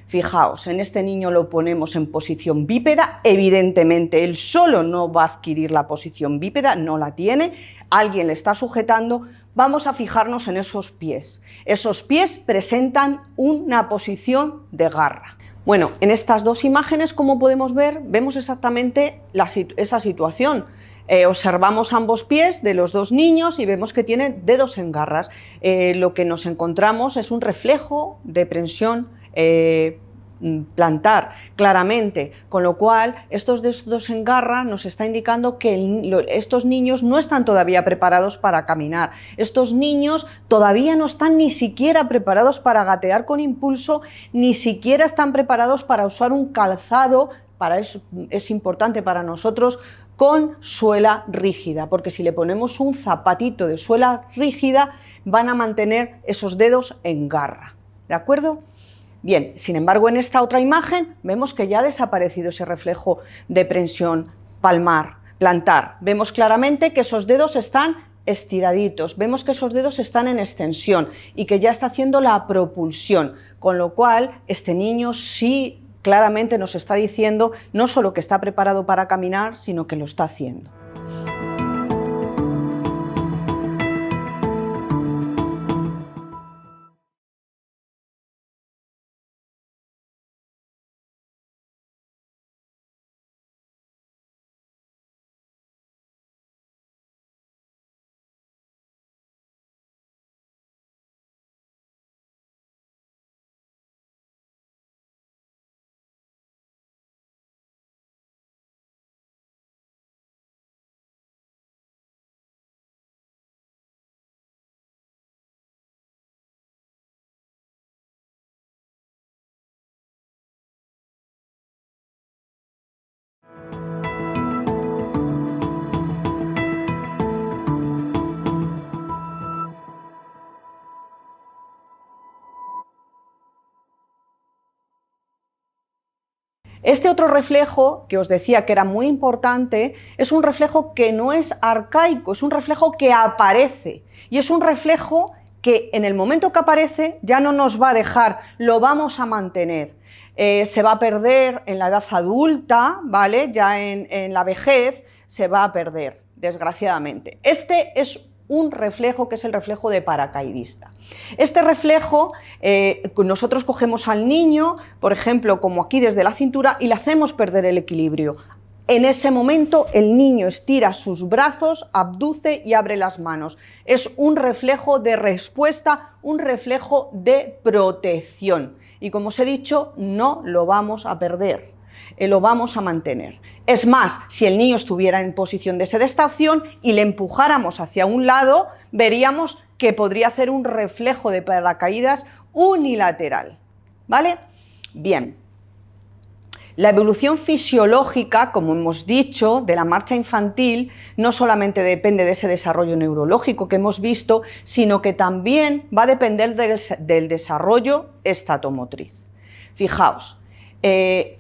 Fijaos, en este niño lo ponemos en posición bípeda, evidentemente él solo no va a adquirir la posición bípeda, no la tiene, alguien le está sujetando. Vamos a fijarnos en esos pies. Esos pies presentan una posición de garra. Bueno, en estas dos imágenes, como podemos ver, vemos exactamente esa situación. Observamos ambos pies de los dos niños y vemos que tienen dedos en garras. Lo que nos encontramos es un reflejo de prehensión plantar, claramente, con lo cual estos dedos en garra nos está indicando que estos niños no están todavía preparados para caminar. Estos niños todavía no están ni siquiera preparados para gatear con impulso, ni siquiera están preparados para usar un calzado. Para eso es importante para nosotros con suela rígida, porque si le ponemos un zapatito de suela rígida van a mantener esos dedos en garra, ¿de acuerdo? Bien, sin embargo, en esta otra imagen vemos que ya ha desaparecido ese reflejo de prehensión palmar, Plantar. Vemos claramente que esos dedos están estiraditos, vemos que esos dedos están en extensión y que ya está haciendo la propulsión, con lo cual este niño sí claramente nos está diciendo no solo que está preparado para caminar, sino que lo está haciendo. Este otro reflejo, que os decía que era muy importante, es un reflejo que no es arcaico, es un reflejo que aparece. Y es un reflejo que en el momento que aparece ya no nos va a dejar, lo vamos a mantener. Se va a perder en la edad adulta, ¿vale? Ya en la vejez se va a perder, desgraciadamente. Este es un reflejo que es el reflejo de paracaidista. Este reflejo, nosotros cogemos al niño, por ejemplo, como aquí desde la cintura, y le hacemos perder el equilibrio. En ese momento el niño estira sus brazos, abduce y abre las manos. Es un reflejo de respuesta, un reflejo de protección. Y como os he dicho, no lo vamos a perder. Lo vamos a mantener. Es más, si el niño estuviera en posición de sedestación y le empujáramos hacia un lado, veríamos que podría hacer un reflejo de paracaídas unilateral, ¿vale? Bien. La evolución fisiológica, como hemos dicho, de la marcha infantil, no solamente depende de ese desarrollo neurológico que hemos visto, sino que también va a depender del desarrollo estatomotriz. Fijaos,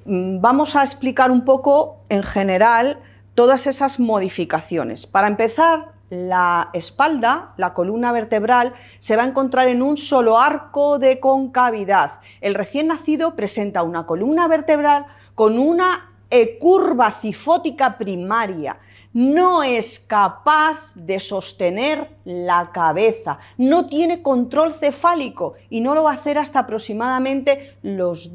vamos a explicar un poco en general todas esas modificaciones. Para empezar, la espalda, la columna vertebral, se va a encontrar en un solo arco de concavidad. El recién nacido presenta una columna vertebral con una curva cifótica primaria. No es capaz de sostener la cabeza, no tiene control cefálico y no lo va a hacer hasta aproximadamente los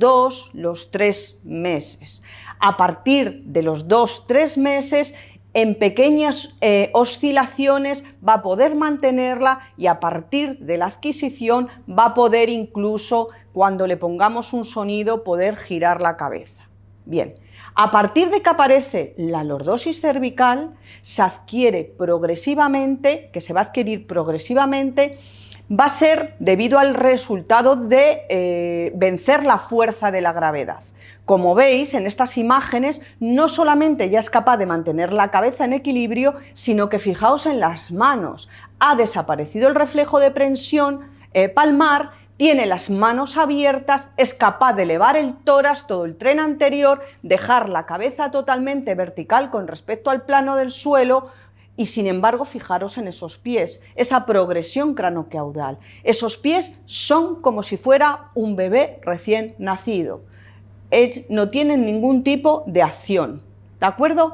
3 meses. A partir de los 2-3 meses, en pequeñas oscilaciones va a poder mantenerla y a partir de la adquisición va a poder incluso, cuando le pongamos un sonido, poder girar la cabeza. Bien. A partir de que aparece la lordosis cervical, se adquiere progresivamente, que se va a adquirir progresivamente, va a ser debido al resultado de vencer la fuerza de la gravedad. Como veis en estas imágenes, no solamente ya es capaz de mantener la cabeza en equilibrio, sino que fijaos en las manos. Ha desaparecido el reflejo de prensión palmar, tiene las manos abiertas, es capaz de elevar el tórax, todo el tren anterior, dejar la cabeza totalmente vertical con respecto al plano del suelo y sin embargo fijaros en esos pies, esa progresión cranocaudal. Esos pies son como si fuera un bebé recién nacido. No tienen ningún tipo de acción, ¿de acuerdo?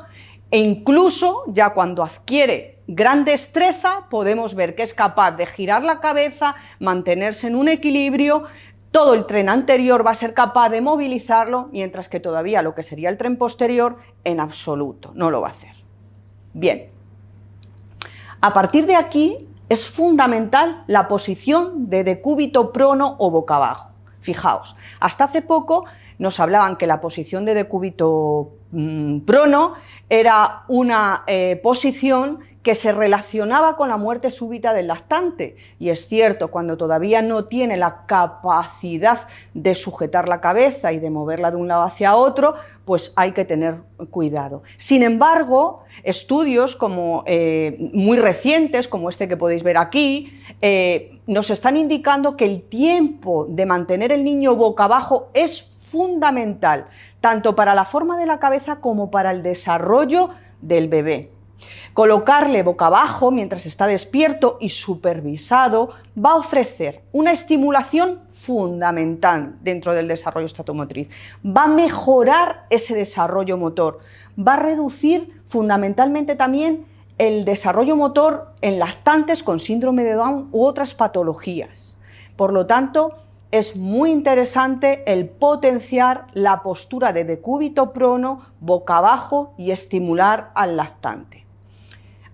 E incluso ya cuando adquiere gran destreza podemos ver que es capaz de girar la cabeza, mantenerse en un equilibrio, todo el tren anterior va a ser capaz de movilizarlo, mientras que todavía lo que sería el tren posterior en absoluto no lo va a hacer. Bien, a partir de aquí es fundamental la posición de decúbito prono o boca abajo. Fijaos, hasta hace poco nos hablaban que la posición de decúbito prono era una posición que se relacionaba con la muerte súbita del lactante. Y es cierto, cuando todavía no tiene la capacidad de sujetar la cabeza y de moverla de un lado hacia otro, pues hay que tener cuidado. Sin embargo, estudios como muy recientes, como este que podéis ver aquí, nos están indicando que el tiempo de mantener el niño boca abajo es fundamental, tanto para la forma de la cabeza como para el desarrollo del bebé. Colocarle boca abajo mientras está despierto y supervisado va a ofrecer una estimulación fundamental dentro del desarrollo estatomotriz. Va a mejorar ese desarrollo motor, va a reducir fundamentalmente también el desarrollo motor en lactantes con síndrome de Down u otras patologías. Por lo tanto, es muy interesante el potenciar la postura de decúbito prono, boca abajo y estimular al lactante.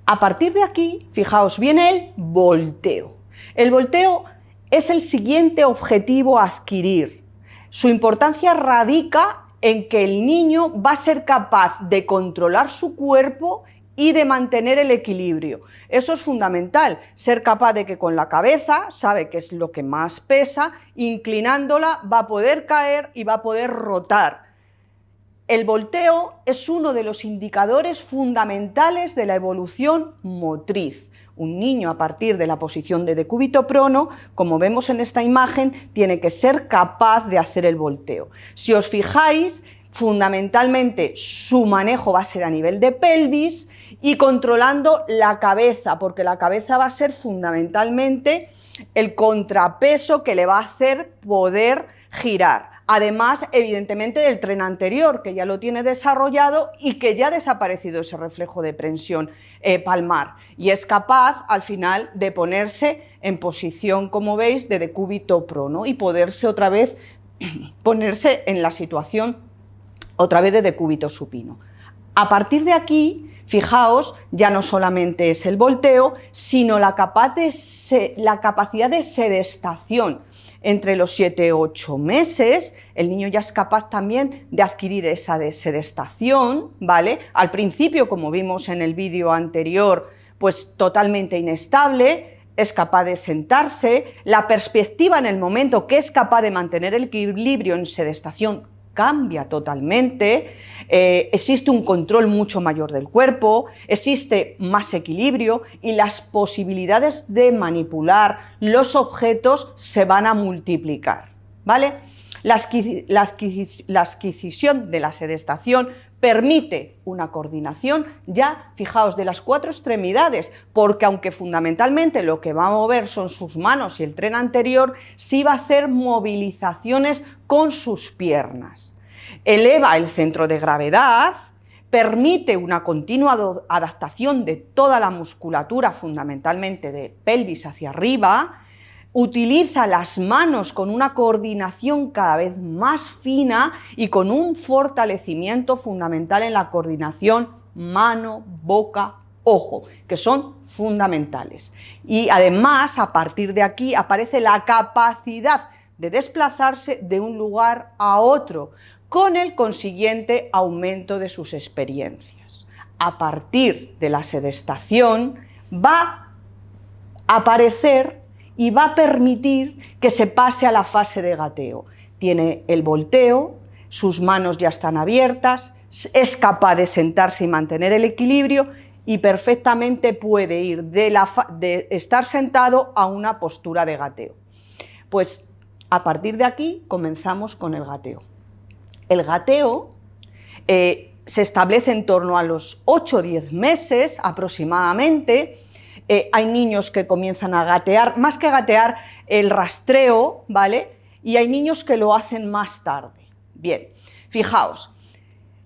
A partir de aquí, fijaos, viene el volteo. El volteo es el siguiente objetivo a adquirir. Su importancia radica en que el niño va a ser capaz de controlar su cuerpo y de mantener el equilibrio. Eso es fundamental, ser capaz de que con la cabeza, sabe que es lo que más pesa, inclinándola va a poder caer y va a poder rotar. El volteo es uno de los indicadores fundamentales de la evolución motriz. Un niño a partir de la posición de decúbito prono, como vemos en esta imagen, tiene que ser capaz de hacer el volteo. Si os fijáis, fundamentalmente su manejo va a ser a nivel de pelvis y controlando la cabeza, porque la cabeza va a ser fundamentalmente el contrapeso que le va a hacer poder girar. Además, evidentemente, del tren anterior, que ya lo tiene desarrollado y que ya ha desaparecido ese reflejo de prensión palmar. Y es capaz, al final, de ponerse en posición, como veis, de decúbito prono y poderse otra vez ponerse en la situación otra vez de decúbito supino. A partir de aquí, fijaos, ya no solamente es el volteo, sino la capacidad de sedestación. Entre los 7 y 8 meses, el niño ya es capaz también de adquirir esa sedestación, ¿vale? Al principio, como vimos en el vídeo anterior, pues totalmente inestable, es capaz de sentarse, la perspectiva en el momento que es capaz de mantener el equilibrio en sedestación cambia totalmente, existe un control mucho mayor del cuerpo, existe más equilibrio y las posibilidades de manipular los objetos se van a multiplicar, ¿vale? La adquisición de la sedestación permite una coordinación ya, fijaos, de las 4 extremidades, porque aunque fundamentalmente lo que va a mover son sus manos y el tren anterior, sí va a hacer movilizaciones con sus piernas. Eleva el centro de gravedad, permite una continua adaptación de toda la musculatura, fundamentalmente de pelvis hacia arriba, utiliza las manos con una coordinación cada vez más fina y con un fortalecimiento fundamental en la coordinación mano, boca, ojo, que son fundamentales. Y además, a partir de aquí, aparece la capacidad de desplazarse de un lugar a otro, con el consiguiente aumento de sus experiencias. A partir de la sedestación, va a aparecer y va a permitir que se pase a la fase de gateo. Tiene el volteo, sus manos ya están abiertas, es capaz de sentarse y mantener el equilibrio y perfectamente puede ir de estar sentado a una postura de gateo. Pues a partir de aquí comenzamos con el gateo. El gateo se establece en torno a los 8 o 10 meses aproximadamente. Hay niños que comienzan a gatear, más que gatear, el rastreo, ¿vale? Y hay niños que lo hacen más tarde. Bien, fijaos,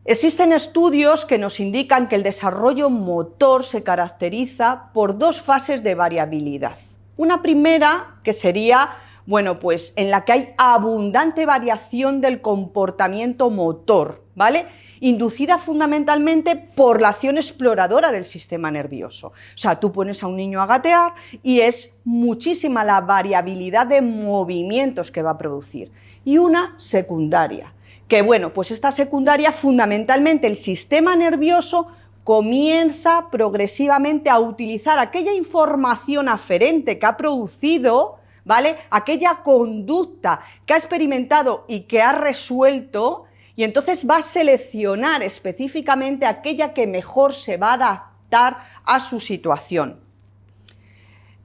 existen estudios que nos indican que el desarrollo motor se caracteriza por 2 fases de variabilidad. Una primera, que sería, bueno, pues en la que hay abundante variación del comportamiento motor, ¿vale? Inducida fundamentalmente por la acción exploradora del sistema nervioso. O sea, tú pones a un niño a gatear y es muchísima la variabilidad de movimientos que va a producir. Y una secundaria, que bueno, pues esta secundaria fundamentalmente el sistema nervioso comienza progresivamente a utilizar aquella información aferente que ha producido, ¿vale? Aquella conducta que ha experimentado y que ha resuelto, y entonces va a seleccionar específicamente aquella que mejor se va a adaptar a su situación.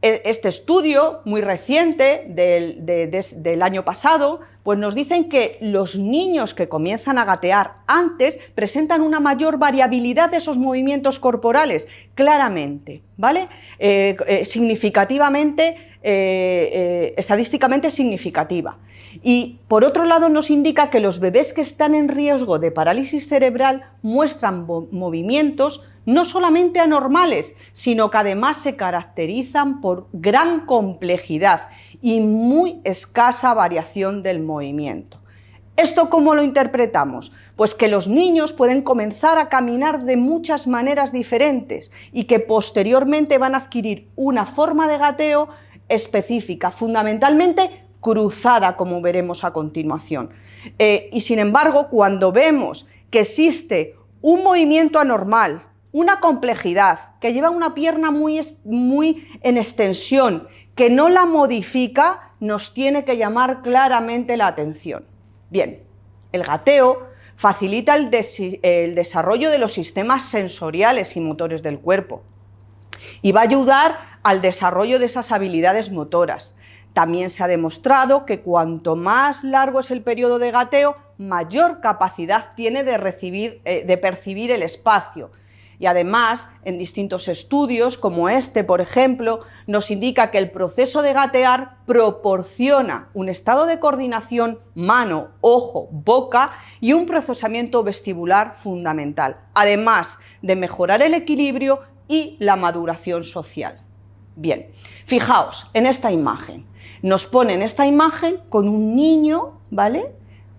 Este estudio, muy reciente, del año pasado, Pues nos dicen que los niños que comienzan a gatear antes presentan una mayor variabilidad de esos movimientos corporales, claramente, ¿vale? Significativamente, estadísticamente significativa. Y por otro lado nos indica que los bebés que están en riesgo de parálisis cerebral muestran movimientos no solamente anormales, sino que además se caracterizan por gran complejidad y muy escasa variación del movimiento. ¿Esto cómo lo interpretamos? Pues que los niños pueden comenzar a caminar de muchas maneras diferentes y que posteriormente van a adquirir una forma de gateo específica, fundamentalmente cruzada, como veremos a continuación. Y sin embargo, cuando vemos que existe un movimiento anormal, una complejidad, que lleva una pierna muy en extensión, que no la modifica, nos tiene que llamar claramente la atención. Bien, el gateo facilita el desarrollo de los sistemas sensoriales y motores del cuerpo y va a ayudar al desarrollo de esas habilidades motoras. También se ha demostrado que cuanto más largo es el periodo de gateo, mayor capacidad tiene de percibir el espacio. Y además, en distintos estudios, como este, por ejemplo, nos indica que el proceso de gatear proporciona un estado de coordinación mano, ojo, boca y un procesamiento vestibular fundamental, además de mejorar el equilibrio y la maduración social. Bien, fijaos en esta imagen. Nos ponen esta imagen con un niño, ¿vale?,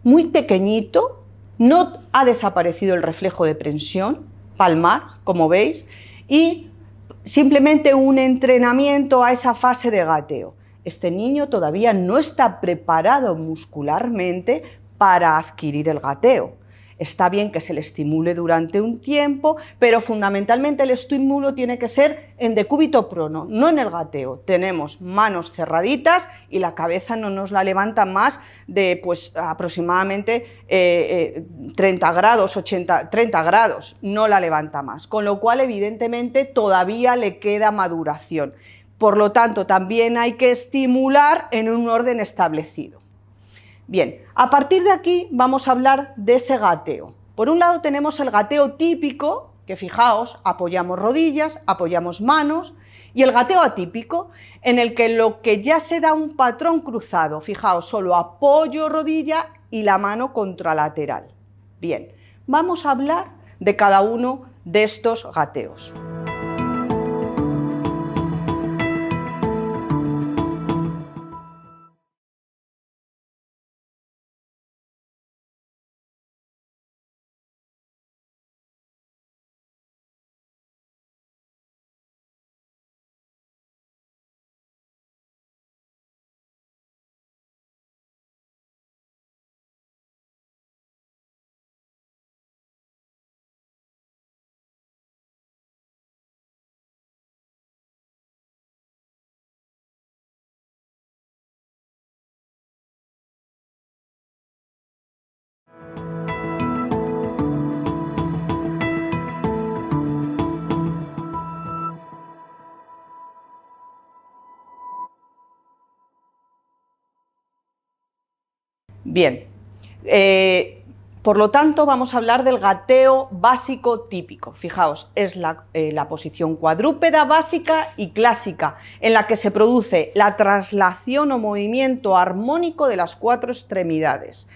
muy pequeñito, no ha desaparecido el reflejo de prensión palmar, como veis, y simplemente un entrenamiento a esa fase de gateo. Este niño todavía no está preparado muscularmente para adquirir el gateo. Está bien que se le estimule durante un tiempo, pero fundamentalmente el estímulo tiene que ser en decúbito prono, no en el gateo. Tenemos manos cerraditas y la cabeza no nos la levanta más de aproximadamente 30 grados, 30 grados, no la levanta más, con lo cual evidentemente todavía le queda maduración. Por lo tanto, también hay que estimular en un orden establecido. Bien, a partir de aquí vamos a hablar de ese gateo. Por un lado tenemos el gateo típico, que fijaos, apoyamos rodillas, apoyamos manos, y el gateo atípico, en el que lo que ya se da un patrón cruzado, fijaos, solo apoyo rodilla y la mano contralateral. Bien, vamos a hablar de cada uno de estos gateos. Bien, por lo tanto vamos a hablar del gateo básico típico. Fijaos, es la posición cuadrúpeda básica y clásica, en la que se produce la traslación o movimiento armónico de las cuatro extremidades.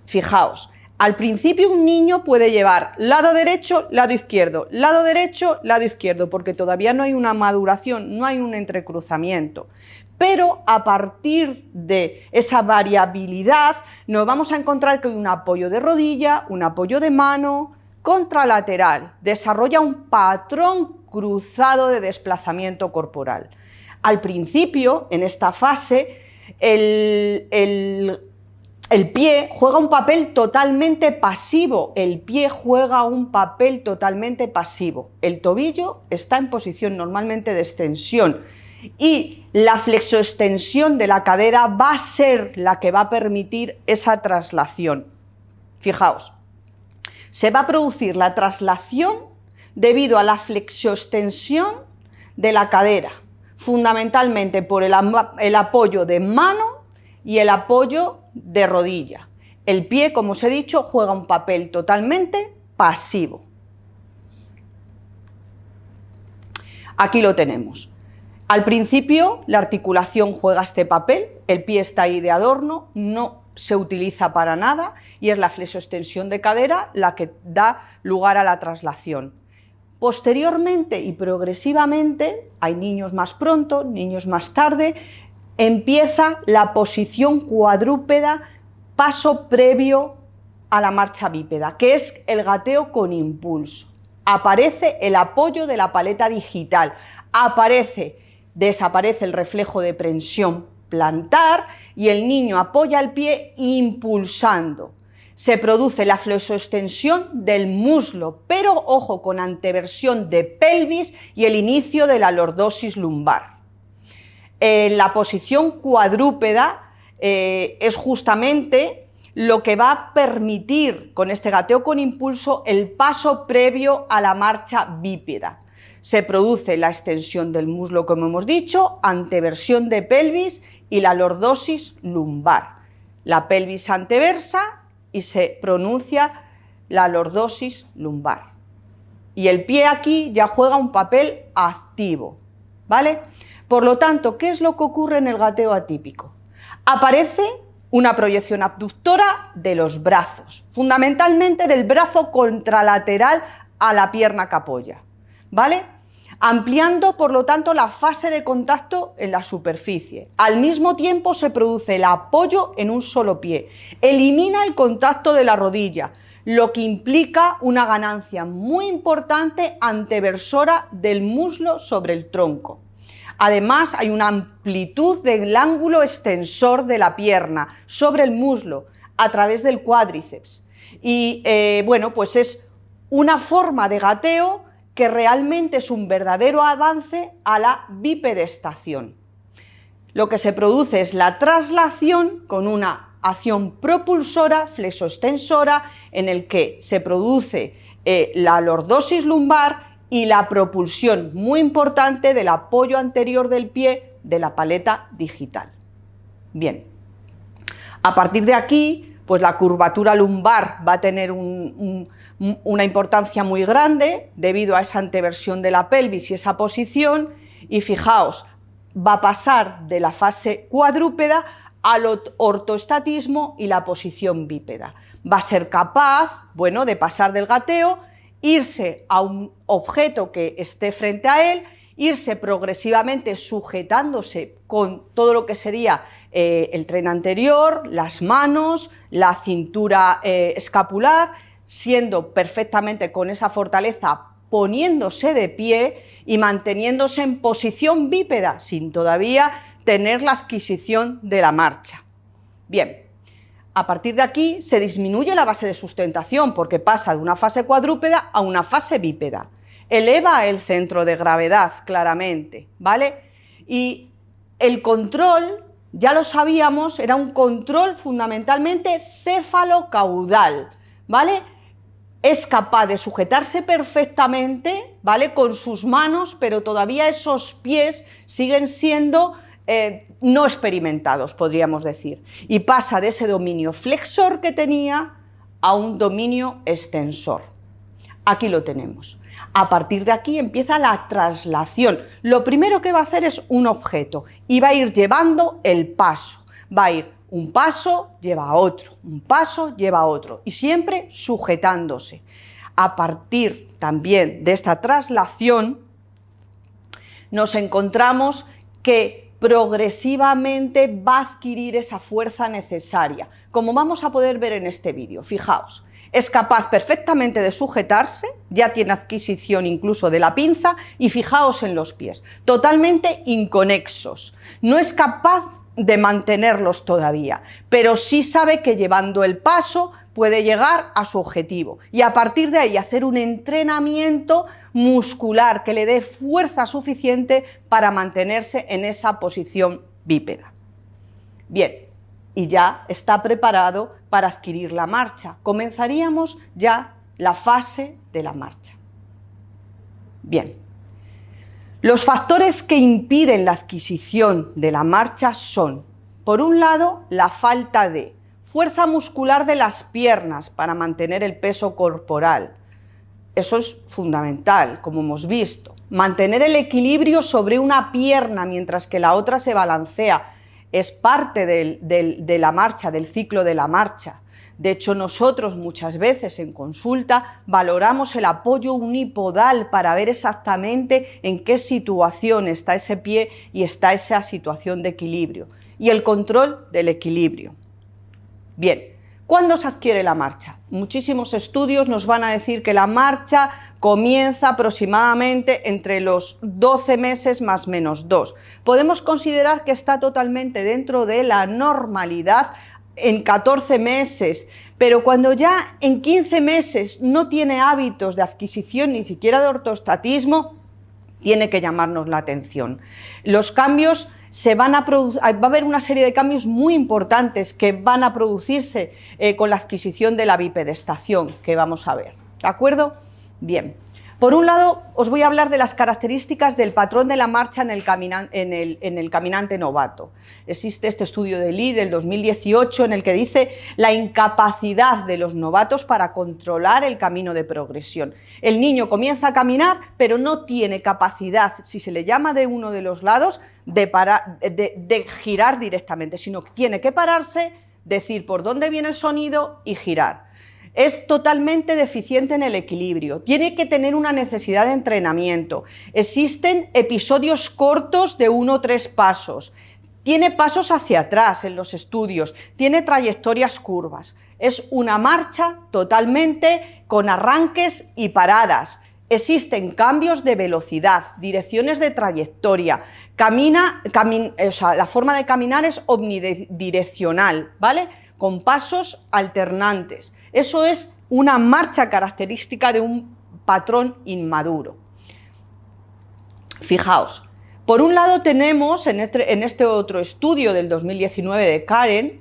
Fijaos, al principio un niño puede llevar lado derecho, lado izquierdo, lado derecho, lado izquierdo, porque todavía no hay una maduración, no hay un entrecruzamiento. Pero a partir de esa variabilidad nos vamos a encontrar que hay un apoyo de rodilla, un apoyo de mano, contralateral, desarrolla un patrón cruzado de desplazamiento corporal. Al principio, en esta fase, el pie juega un papel totalmente pasivo, el tobillo está en posición normalmente de extensión y la flexoextensión de la cadera va a ser la que va a permitir esa traslación. Fijaos, se va a producir la traslación debido a la flexoextensión de la cadera, fundamentalmente por el apoyo de mano y el apoyo de rodilla. El pie, como os he dicho, juega un papel totalmente pasivo. Aquí lo tenemos. Al principio la articulación juega este papel, el pie está ahí de adorno, no se utiliza para nada y es la flexoextensión de cadera la que da lugar a la traslación. Posteriormente y progresivamente, hay niños más pronto, niños más tarde, empieza la posición cuadrúpeda, paso previo a la marcha bípeda, que es el gateo con impulso. Aparece el apoyo de la paleta digital, desaparece el reflejo de prensión plantar y el niño apoya el pie impulsando. Se produce la flexoextensión del muslo, pero ojo, con anteversión de pelvis y el inicio de la lordosis lumbar. La posición cuadrúpeda es justamente lo que va a permitir con este gateo con impulso el paso previo a la marcha bípeda. Se produce la extensión del muslo, como hemos dicho, anteversión de pelvis y la lordosis lumbar. La pelvis anteversa y se pronuncia la lordosis lumbar. Y el pie aquí ya juega un papel activo, ¿vale? Por lo tanto, ¿qué es lo que ocurre en el gateo atípico? Aparece una proyección abductora de los brazos, fundamentalmente del brazo contralateral a la pierna que apoya, ¿vale? Ampliando, por lo tanto, la fase de contacto en la superficie. Al mismo tiempo se produce el apoyo en un solo pie. Elimina el contacto de la rodilla, lo que implica una ganancia muy importante anteversora del muslo sobre el tronco. Además, hay una amplitud del ángulo extensor de la pierna sobre el muslo a través del cuádriceps. Y bueno, pues es una forma de gateo que realmente es un verdadero avance a la bipedestación. Lo que se produce es la traslación con una acción propulsora, flexoextensora, en el que se produce la lordosis lumbar y la propulsión muy importante del apoyo anterior del pie de la paleta digital. Bien, a partir de aquí, pues la curvatura lumbar va a tener una importancia muy grande debido a esa anteversión de la pelvis y esa posición, y fijaos, va a pasar de la fase cuadrúpeda al ortoestatismo y la posición bípeda. Va a ser capaz, bueno, de pasar del gateo, irse a un objeto que esté frente a él, irse progresivamente sujetándose con todo lo que sería el tren anterior, las manos, la cintura escapular, siendo perfectamente con esa fortaleza, poniéndose de pie y manteniéndose en posición bípeda, sin todavía tener la adquisición de la marcha. Bien, a partir de aquí se disminuye la base de sustentación porque pasa de una fase cuadrúpeda a una fase bípeda. Eleva el centro de gravedad claramente, ¿vale? Y el control, ya lo sabíamos, era un control fundamentalmente céfalo-caudal, ¿vale? Es capaz de sujetarse perfectamente, ¿vale? Con sus manos, pero todavía esos pies siguen siendo no experimentados, podríamos decir. Y pasa de ese dominio flexor que tenía a un dominio extensor. Aquí lo tenemos. A partir de aquí empieza la traslación. Lo primero que va a hacer es un objeto y va a ir llevando el paso. Va a ir un paso, lleva a otro, un paso, lleva a otro y siempre sujetándose. A partir también de esta traslación nos encontramos que progresivamente va a adquirir esa fuerza necesaria, como vamos a poder ver en este vídeo. Fijaos, es capaz perfectamente de sujetarse, ya tiene adquisición incluso de la pinza y fijaos en los pies, totalmente inconexos. No es capaz de mantenerlos todavía, pero sí sabe que llevando el paso puede llegar a su objetivo y a partir de ahí hacer un entrenamiento muscular que le dé fuerza suficiente para mantenerse en esa posición bípeda. Bien, y ya está preparado para adquirir la marcha. Comenzaríamos ya la fase de la marcha. Bien, los factores que impiden la adquisición de la marcha son, por un lado, la falta de fuerza muscular de las piernas para mantener el peso corporal. Eso es fundamental, como hemos visto. Mantener el equilibrio sobre una pierna mientras que la otra se balancea es parte de la marcha, del ciclo de la marcha. De hecho, nosotros muchas veces en consulta valoramos el apoyo unipodal para ver exactamente en qué situación está ese pie y está esa situación de equilibrio. Y el control del equilibrio. Bien, ¿cuándo se adquiere la marcha? Muchísimos estudios nos van a decir que la marcha comienza aproximadamente entre los 12 meses más menos 2. Podemos considerar que está totalmente dentro de la normalidad en 14 meses, pero cuando ya en 15 meses no tiene hábitos de adquisición ni siquiera de ortostatismo, tiene que llamarnos la atención. Los cambios va a haber una serie de cambios muy importantes que van a producirse con la adquisición de la bipedestación, que vamos a ver, ¿de acuerdo? Bien. Por un lado, os voy a hablar de las características del patrón de la marcha en el caminante novato. Existe este estudio de Lee del 2018 en el que dice la incapacidad de los novatos para controlar el camino de progresión. El niño comienza a caminar, pero no tiene capacidad, si se le llama de uno de los lados, de girar directamente, sino que tiene que pararse, decir por dónde viene el sonido y girar. Es totalmente deficiente en el equilibrio, tiene que tener una necesidad de entrenamiento. Existen episodios cortos de 1 o 3 pasos, tiene pasos hacia atrás en los estudios, tiene trayectorias curvas. Es una marcha totalmente con arranques y paradas. Existen cambios de velocidad, direcciones de trayectoria, la forma de caminar es omnidireccional, ¿vale? Con pasos alternantes. Eso es una marcha característica de un patrón inmaduro. Fijaos, por un lado tenemos en este otro estudio del 2019 de Karen,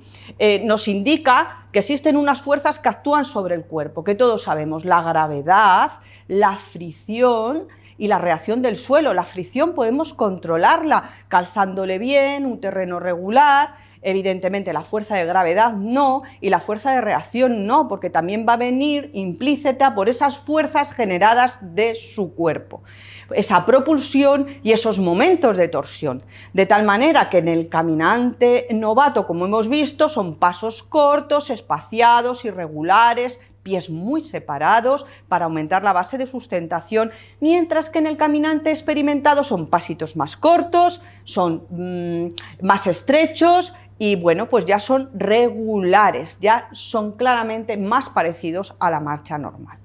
nos indica que existen unas fuerzas que actúan sobre el cuerpo, que todos sabemos, la gravedad, la fricción y la reacción del suelo. La fricción podemos controlarla calzándole bien, un terreno regular. Evidentemente la fuerza de gravedad no, y la fuerza de reacción no, porque también va a venir implícita por esas fuerzas generadas de su cuerpo, esa propulsión y esos momentos de torsión. De tal manera que en el caminante novato, como hemos visto, son pasos cortos, espaciados, irregulares, pies muy separados para aumentar la base de sustentación, mientras que en el caminante experimentado son pasitos más cortos, son más estrechos y bueno, pues ya son regulares, ya son claramente más parecidos a la marcha normal.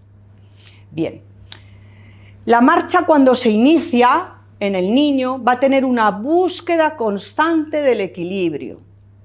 Bien, la marcha cuando se inicia en el niño va a tener una búsqueda constante del equilibrio.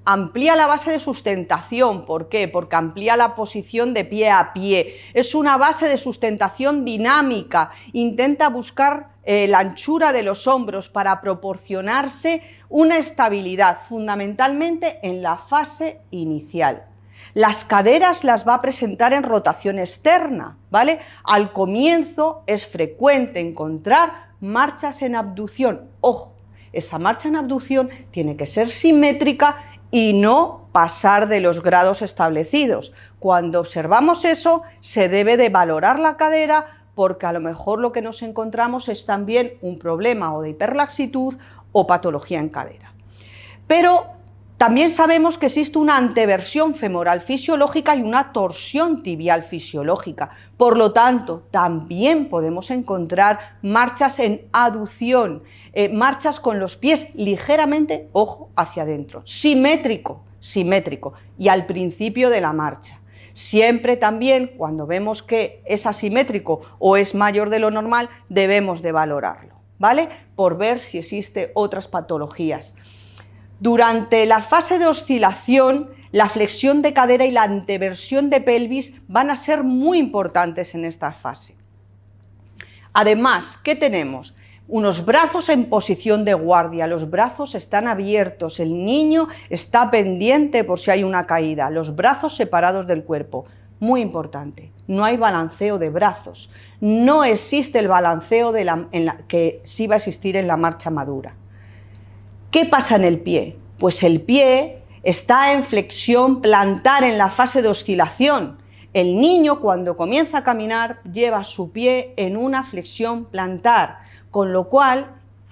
Amplía la base de sustentación, ¿por qué? Porque amplía la posición de pie a pie. Es una base de sustentación dinámica, intenta buscar la anchura de los hombros para proporcionarse una estabilidad, fundamentalmente en la fase inicial. Las caderas las va a presentar en rotación externa, ¿vale? Al comienzo es frecuente encontrar marchas en abducción. Ojo, esa marcha en abducción tiene que ser simétrica y no pasar de los grados establecidos. Cuando observamos eso, se debe de valorar la cadera, porque a lo mejor lo que nos encontramos es también un problema o de hiperlaxitud o patología en cadera. Pero también sabemos que existe una anteversión femoral fisiológica y una torsión tibial fisiológica. Por lo tanto, también podemos encontrar marchas en aducción, marchas con los pies ligeramente, ojo, hacia adentro, simétrico, y al principio de la marcha. Siempre también, cuando vemos que es asimétrico o es mayor de lo normal, debemos de valorarlo, ¿vale? Por ver si existen otras patologías. Durante la fase de oscilación, la flexión de cadera y la anteversión de pelvis van a ser muy importantes en esta fase. Además, ¿qué tenemos? Unos brazos en posición de guardia, los brazos están abiertos, el niño está pendiente por si hay una caída, los brazos separados del cuerpo. Muy importante, no hay balanceo de brazos, no existe el balanceo que sí va a existir en la marcha madura. ¿Qué pasa en el pie? Pues el pie está en flexión plantar en la fase de oscilación. El niño, cuando comienza a caminar, lleva su pie en una flexión plantar, con lo cual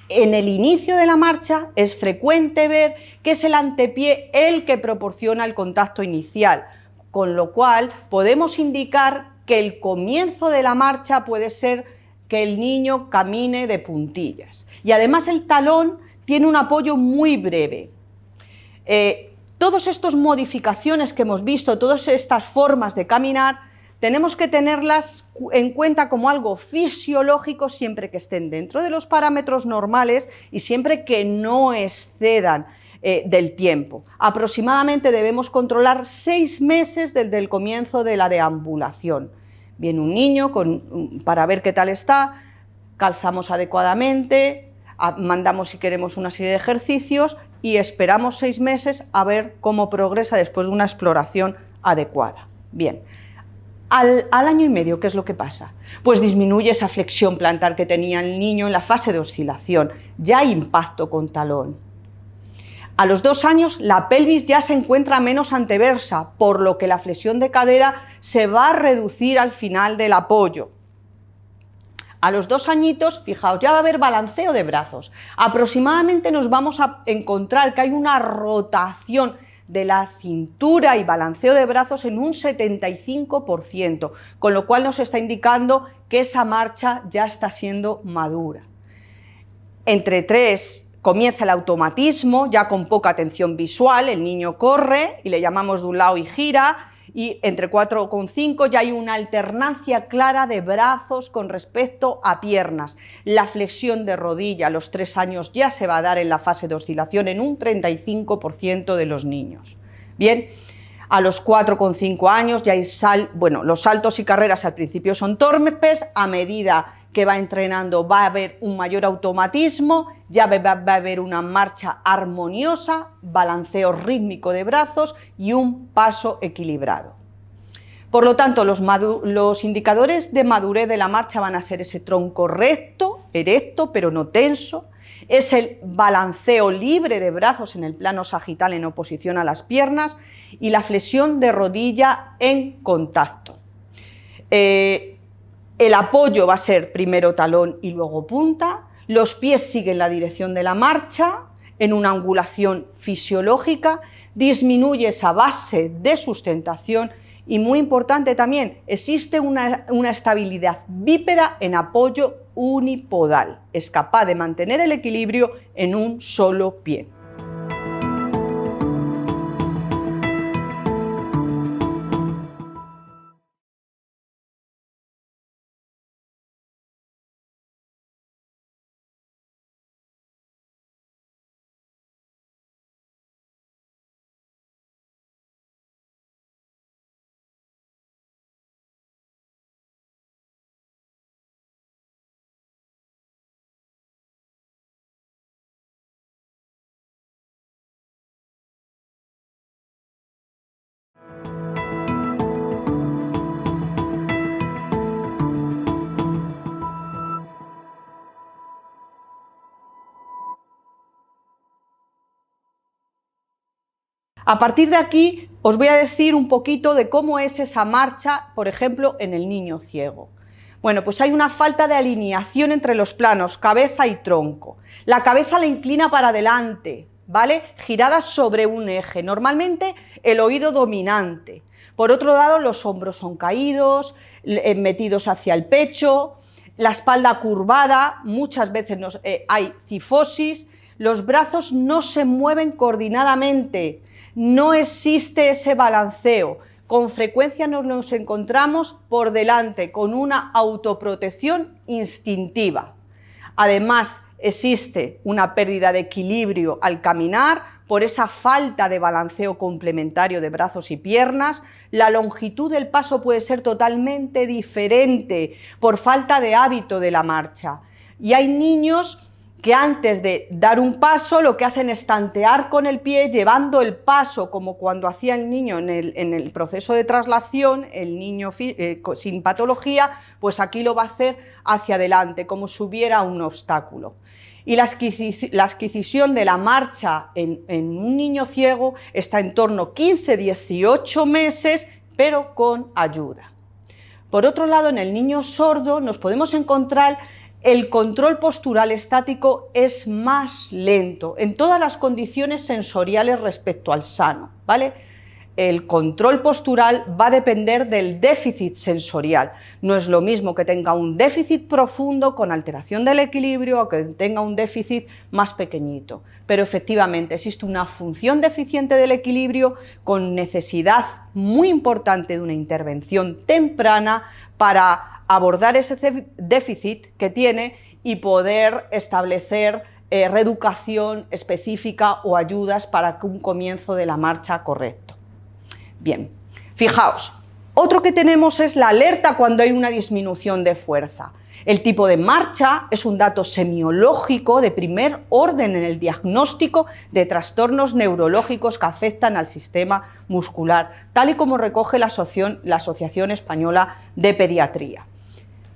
en el inicio de la marcha es frecuente ver que es el antepié el que proporciona el contacto inicial, con lo cual podemos indicar que el comienzo de la marcha puede ser que el niño camine de puntillas. Y además el talón tiene un apoyo muy breve. Todas estas modificaciones que hemos visto, todas estas formas de caminar, tenemos que tenerlas en cuenta como algo fisiológico siempre que estén dentro de los parámetros normales y siempre que no excedan del tiempo. Aproximadamente debemos controlar 6 meses desde el comienzo de la deambulación. Viene un niño para ver qué tal está, calzamos adecuadamente, mandamos si queremos una serie de ejercicios y esperamos 6 meses a ver cómo progresa después de una exploración adecuada. Bien. Al año y medio, ¿qué es lo que pasa? Pues disminuye esa flexión plantar que tenía el niño en la fase de oscilación, ya hay impacto con talón. A los 2 años la pelvis ya se encuentra menos anteversa, por lo que la flexión de cadera se va a reducir al final del apoyo. A los 2 añitos, fijaos, ya va a haber balanceo de brazos. Aproximadamente nos vamos a encontrar que hay una rotación de la cintura y balanceo de brazos en un 75%, con lo cual nos está indicando que esa marcha ya está siendo madura. Entre 3 comienza el automatismo, ya con poca atención visual, el niño corre y le llamamos de un lado y gira, y entre 4,5 ya hay una alternancia clara de brazos con respecto a piernas. La flexión de rodilla a los 3 años ya se va a dar en la fase de oscilación en un 35% de los niños. Bien, a los 4,5 años ya hay los saltos y carreras al principio son torpes, a medida que va entrenando va a haber un mayor automatismo, ya va a haber una marcha armoniosa, balanceo rítmico de brazos y un paso equilibrado. Por lo tanto, los indicadores de madurez de la marcha van a ser ese tronco recto, erecto pero no tenso, es el balanceo libre de brazos en el plano sagital en oposición a las piernas y la flexión de rodilla en contacto. El apoyo va a ser primero talón y luego punta, los pies siguen la dirección de la marcha en una angulación fisiológica, disminuye esa base de sustentación y, muy importante también, existe una estabilidad bípeda en apoyo unipodal, es capaz de mantener el equilibrio en un solo pie. A partir de aquí os voy a decir un poquito de cómo es esa marcha, por ejemplo, en el niño ciego. Bueno, pues hay una falta de alineación entre los planos, cabeza y tronco. La cabeza la inclina para adelante, ¿vale? Girada sobre un eje, normalmente el oído dominante. Por otro lado, los hombros son caídos, metidos hacia el pecho, la espalda curvada, muchas veces hay cifosis, los brazos no se mueven coordinadamente, no existe ese balanceo. Con frecuencia nos encontramos por delante con una autoprotección instintiva. Además, existe una pérdida de equilibrio al caminar por esa falta de balanceo complementario de brazos y piernas. La longitud del paso puede ser totalmente diferente por falta de hábito de la marcha. Y hay niños que antes de dar un paso lo que hacen es tantear con el pie, llevando el paso, como cuando hacía el niño en el proceso de traslación, el niño sin patología, pues aquí lo va a hacer hacia adelante, como si hubiera un obstáculo. Y la adquisición de la marcha en un niño ciego está en torno a 15-18 meses, pero con ayuda. Por otro lado, en el niño sordo nos podemos encontrar el control postural estático es más lento en todas las condiciones sensoriales respecto al sano, ¿vale? El control postural va a depender del déficit sensorial. No es lo mismo que tenga un déficit profundo con alteración del equilibrio o que tenga un déficit más pequeñito. Pero efectivamente existe una función deficiente del equilibrio con necesidad muy importante de una intervención temprana para abordar ese déficit que tiene y poder establecer reeducación específica o ayudas para un comienzo de la marcha correcto. Bien, fijaos, otro que tenemos es la alerta cuando hay una disminución de fuerza. El tipo de marcha es un dato semiológico de primer orden en el diagnóstico de trastornos neurológicos que afectan al sistema muscular, tal y como recoge la Asociación Española de Pediatría.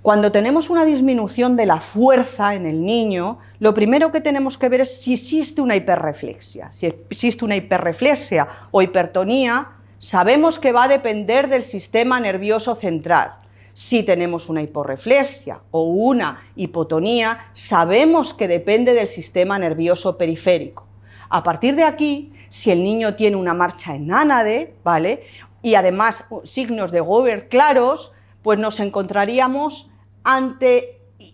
Cuando tenemos una disminución de la fuerza en el niño, lo primero que tenemos que ver es si existe una hiperreflexia. Si existe una hiperreflexia o hipertonía, sabemos que va a depender del sistema nervioso central. Si tenemos una hiporreflexia o una hipotonía, sabemos que depende del sistema nervioso periférico. A partir de aquí, si el niño tiene una marcha enánade, ¿vale?, y además signos de Gover claros, pues nos encontraríamos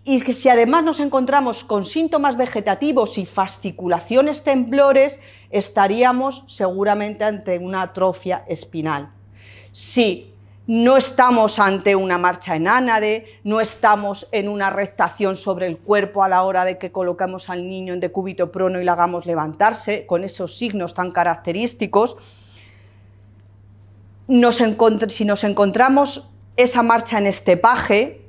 y que si además nos encontramos con síntomas vegetativos y fasciculaciones temblores, estaríamos seguramente ante una atrofia espinal. Si no estamos ante una marcha enánade, no estamos en una rectación sobre el cuerpo a la hora de que colocamos al niño en decúbito prono y le hagamos levantarse, con esos signos tan característicos, si nos encontramos esa marcha en estepaje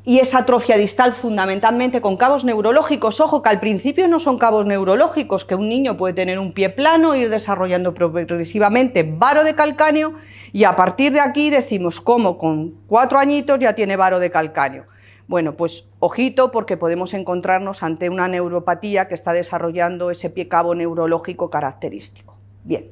y esa atrofia distal fundamentalmente con cabos neurológicos, ojo que al principio no son cabos neurológicos, que un niño puede tener un pie plano, ir desarrollando progresivamente varo de calcáneo y a partir de aquí decimos cómo con 4 añitos ya tiene varo de calcáneo. Bueno, pues ojito porque podemos encontrarnos ante una neuropatía que está desarrollando ese pie cabo neurológico característico. Bien,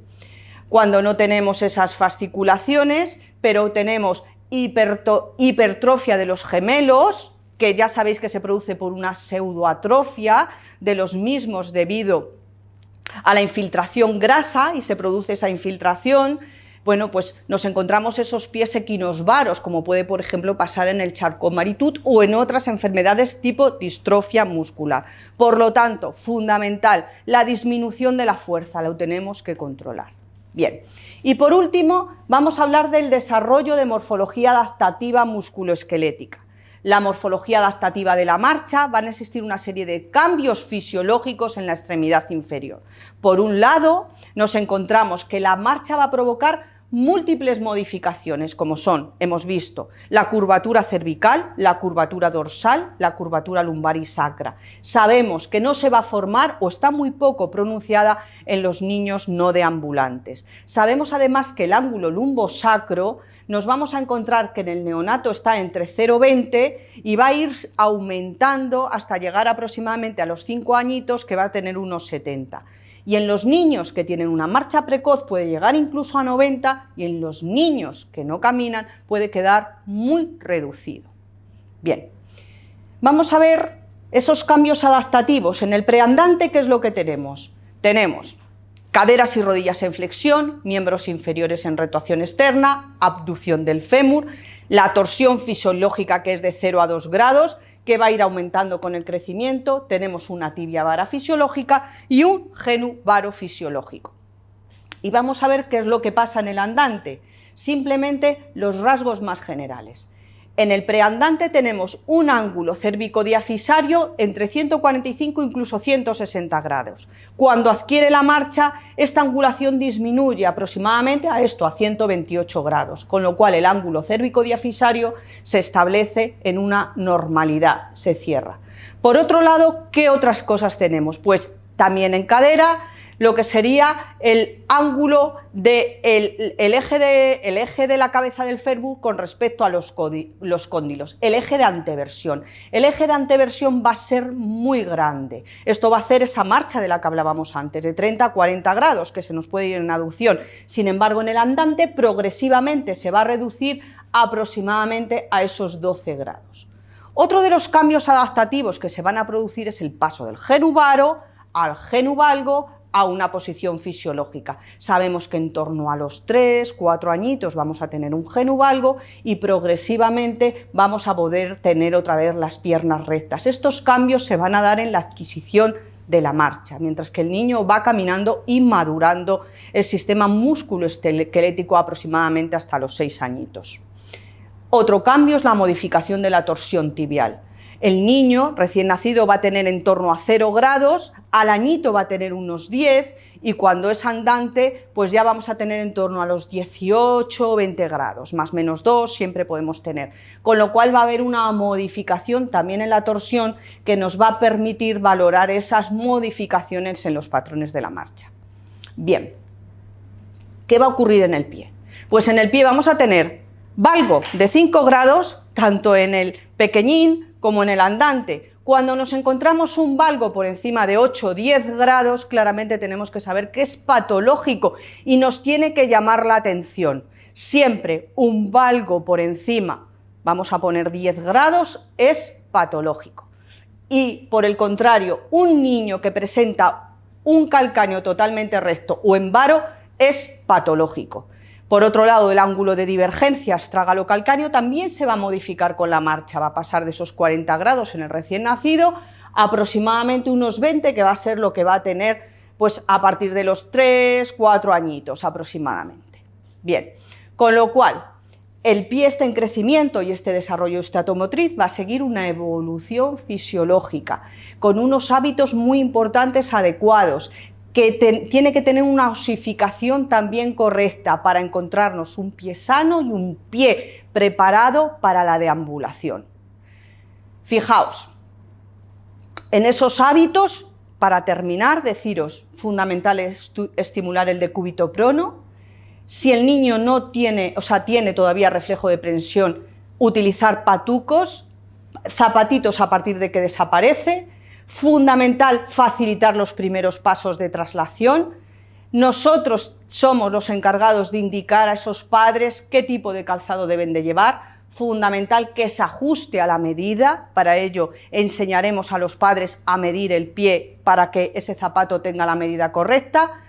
cuando no tenemos esas fasciculaciones, pero tenemos hipertrofia de los gemelos, que ya sabéis que se produce por una pseudoatrofia de los mismos debido a la infiltración grasa, y se produce esa infiltración, bueno, pues nos encontramos esos pies equinosvaros, como puede, por ejemplo, pasar en el Charcot-Marie-Tooth o en otras enfermedades tipo distrofia muscular. Por lo tanto, fundamental, la disminución de la fuerza, la tenemos que controlar. Bien, y por último vamos a hablar del desarrollo de morfología adaptativa musculoesquelética. La morfología adaptativa de la marcha, van a existir una serie de cambios fisiológicos en la extremidad inferior. Por un lado, nos encontramos que la marcha va a provocar múltiples modificaciones, como son, hemos visto, la curvatura cervical, la curvatura dorsal, la curvatura lumbar y sacra. Sabemos que no se va a formar o está muy poco pronunciada en los niños no deambulantes. Sabemos además que el ángulo lumbosacro nos vamos a encontrar que en el neonato está entre 0,20 y va a ir aumentando hasta llegar aproximadamente a los 5 añitos, que va a tener unos 70. Y en los niños que tienen una marcha precoz puede llegar incluso a 90 y en los niños que no caminan puede quedar muy reducido. Bien, vamos a ver esos cambios adaptativos. En el preandante, ¿qué es lo que tenemos? Tenemos caderas y rodillas en flexión, miembros inferiores en rotación externa, abducción del fémur, la torsión fisiológica que es de 0 a 2 grados, que va a ir aumentando con el crecimiento, tenemos una tibia vara fisiológica y un genu varo fisiológico. Y vamos a ver qué es lo que pasa en el andante, simplemente los rasgos más generales. En el preandante tenemos un ángulo cérvico-diafisario entre 145 incluso 160 grados. Cuando adquiere la marcha, esta angulación disminuye aproximadamente a 128 grados, con lo cual el ángulo cérvico-diafisario se establece en una normalidad, se cierra. Por otro lado, ¿qué otras cosas tenemos? Pues también en cadera, lo que sería el ángulo del eje de la cabeza del fémur con respecto a los cóndilos, el eje de anteversión. El eje de anteversión va a ser muy grande. Esto va a hacer esa marcha de la que hablábamos antes, de 30 a 40 grados, que se nos puede ir en aducción. Sin embargo, en el andante progresivamente se va a reducir aproximadamente a esos 12 grados. Otro de los cambios adaptativos que se van a producir es el paso del genu varo al genu valgo, a una posición fisiológica. Sabemos que en torno a los 3, 4 añitos vamos a tener un genu valgo y progresivamente vamos a poder tener otra vez las piernas rectas. Estos cambios se van a dar en la adquisición de la marcha, mientras que el niño va caminando y madurando el sistema músculo-esquelético aproximadamente hasta los 6 añitos. Otro cambio es la modificación de la torsión tibial. El niño recién nacido va a tener en torno a 0 grados, al añito va a tener unos 10 y cuando es andante pues ya vamos a tener en torno a los 18 o 20 grados, más o menos 2 siempre podemos tener, con lo cual va a haber una modificación también en la torsión que nos va a permitir valorar esas modificaciones en los patrones de la marcha. Bien, ¿qué va a ocurrir en el pie? Pues en el pie vamos a tener valgo de 5 grados, tanto en el pequeñín como en el andante. Cuando nos encontramos un valgo por encima de 8 o 10 grados, claramente tenemos que saber que es patológico y nos tiene que llamar la atención. Siempre un valgo por encima, vamos a poner 10 grados, es patológico. Y por el contrario, un niño que presenta un calcáneo totalmente recto o en varo es patológico. Por otro lado, el ángulo de divergencia astrágalo-calcáneo también se va a modificar con la marcha, va a pasar de esos 40 grados en el recién nacido a aproximadamente unos 20, que va a ser lo que va a tener pues, a partir de los 3, 4 añitos aproximadamente. Bien, con lo cual, el pie está en crecimiento y este desarrollo estatomotriz va a seguir una evolución fisiológica, con unos hábitos muy importantes adecuados, que tiene que tener una osificación también correcta para encontrarnos un pie sano y un pie preparado para la deambulación. Fijaos, en esos hábitos, para terminar, deciros, fundamental es estimular el decúbito prono. Si el niño no tiene, tiene todavía reflejo de prensión, utilizar patucos, zapatitos a partir de que desaparece. Fundamental facilitar los primeros pasos de traslación. Nosotros somos los encargados de indicar a esos padres qué tipo de calzado deben de llevar. Fundamental que se ajuste a la medida. Para ello enseñaremos a los padres a medir el pie para que ese zapato tenga la medida correcta.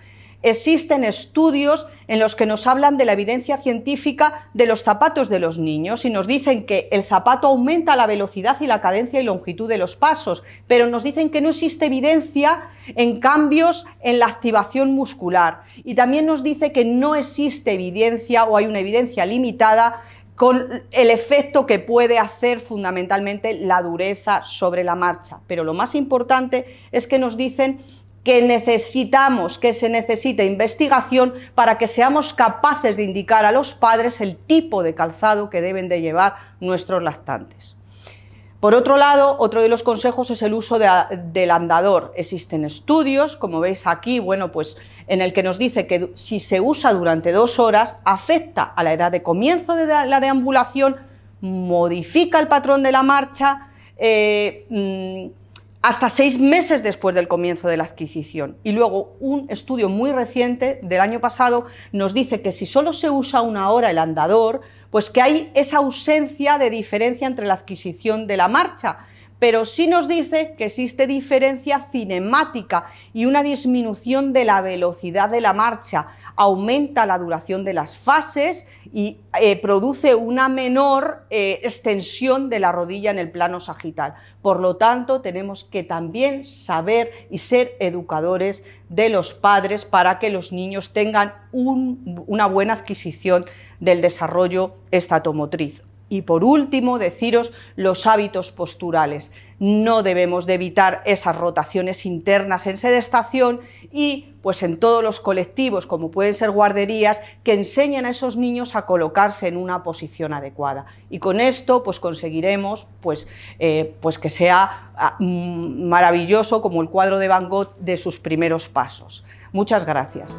Existen estudios en los que nos hablan de la evidencia científica de los zapatos de los niños y nos dicen que el zapato aumenta la velocidad y la cadencia y longitud de los pasos, pero nos dicen que no existe evidencia en cambios en la activación muscular y también nos dice que no existe evidencia o hay una evidencia limitada con el efecto que puede hacer fundamentalmente la dureza sobre la marcha. Pero lo más importante es que nos dicen que se necesita investigación para que seamos capaces de indicar a los padres el tipo de calzado que deben de llevar nuestros lactantes. Por otro lado, otro de los consejos es el uso del andador. Existen estudios, como veis aquí, bueno, pues en el que nos dice que si se usa durante 2 horas, afecta a la edad de comienzo de la deambulación, modifica el patrón de la marcha, hasta 6 meses después del comienzo de la adquisición. Y luego un estudio muy reciente del año pasado nos dice que si solo se usa 1 hora el andador, pues que hay esa ausencia de diferencia entre la adquisición de la marcha, pero sí nos dice que existe diferencia cinemática y una disminución de la velocidad de la marcha, aumenta la duración de las fases y produce una menor extensión de la rodilla en el plano sagital. Por lo tanto, tenemos que también saber y ser educadores de los padres para que los niños tengan una buena adquisición del desarrollo estatomotriz. Y por último, deciros los hábitos posturales. No debemos de evitar esas rotaciones internas en sedestación y pues en todos los colectivos, como pueden ser guarderías, que enseñen a esos niños a colocarse en una posición adecuada. Y con esto pues conseguiremos pues que sea maravilloso como el cuadro de Van Gogh de sus primeros pasos. Muchas gracias.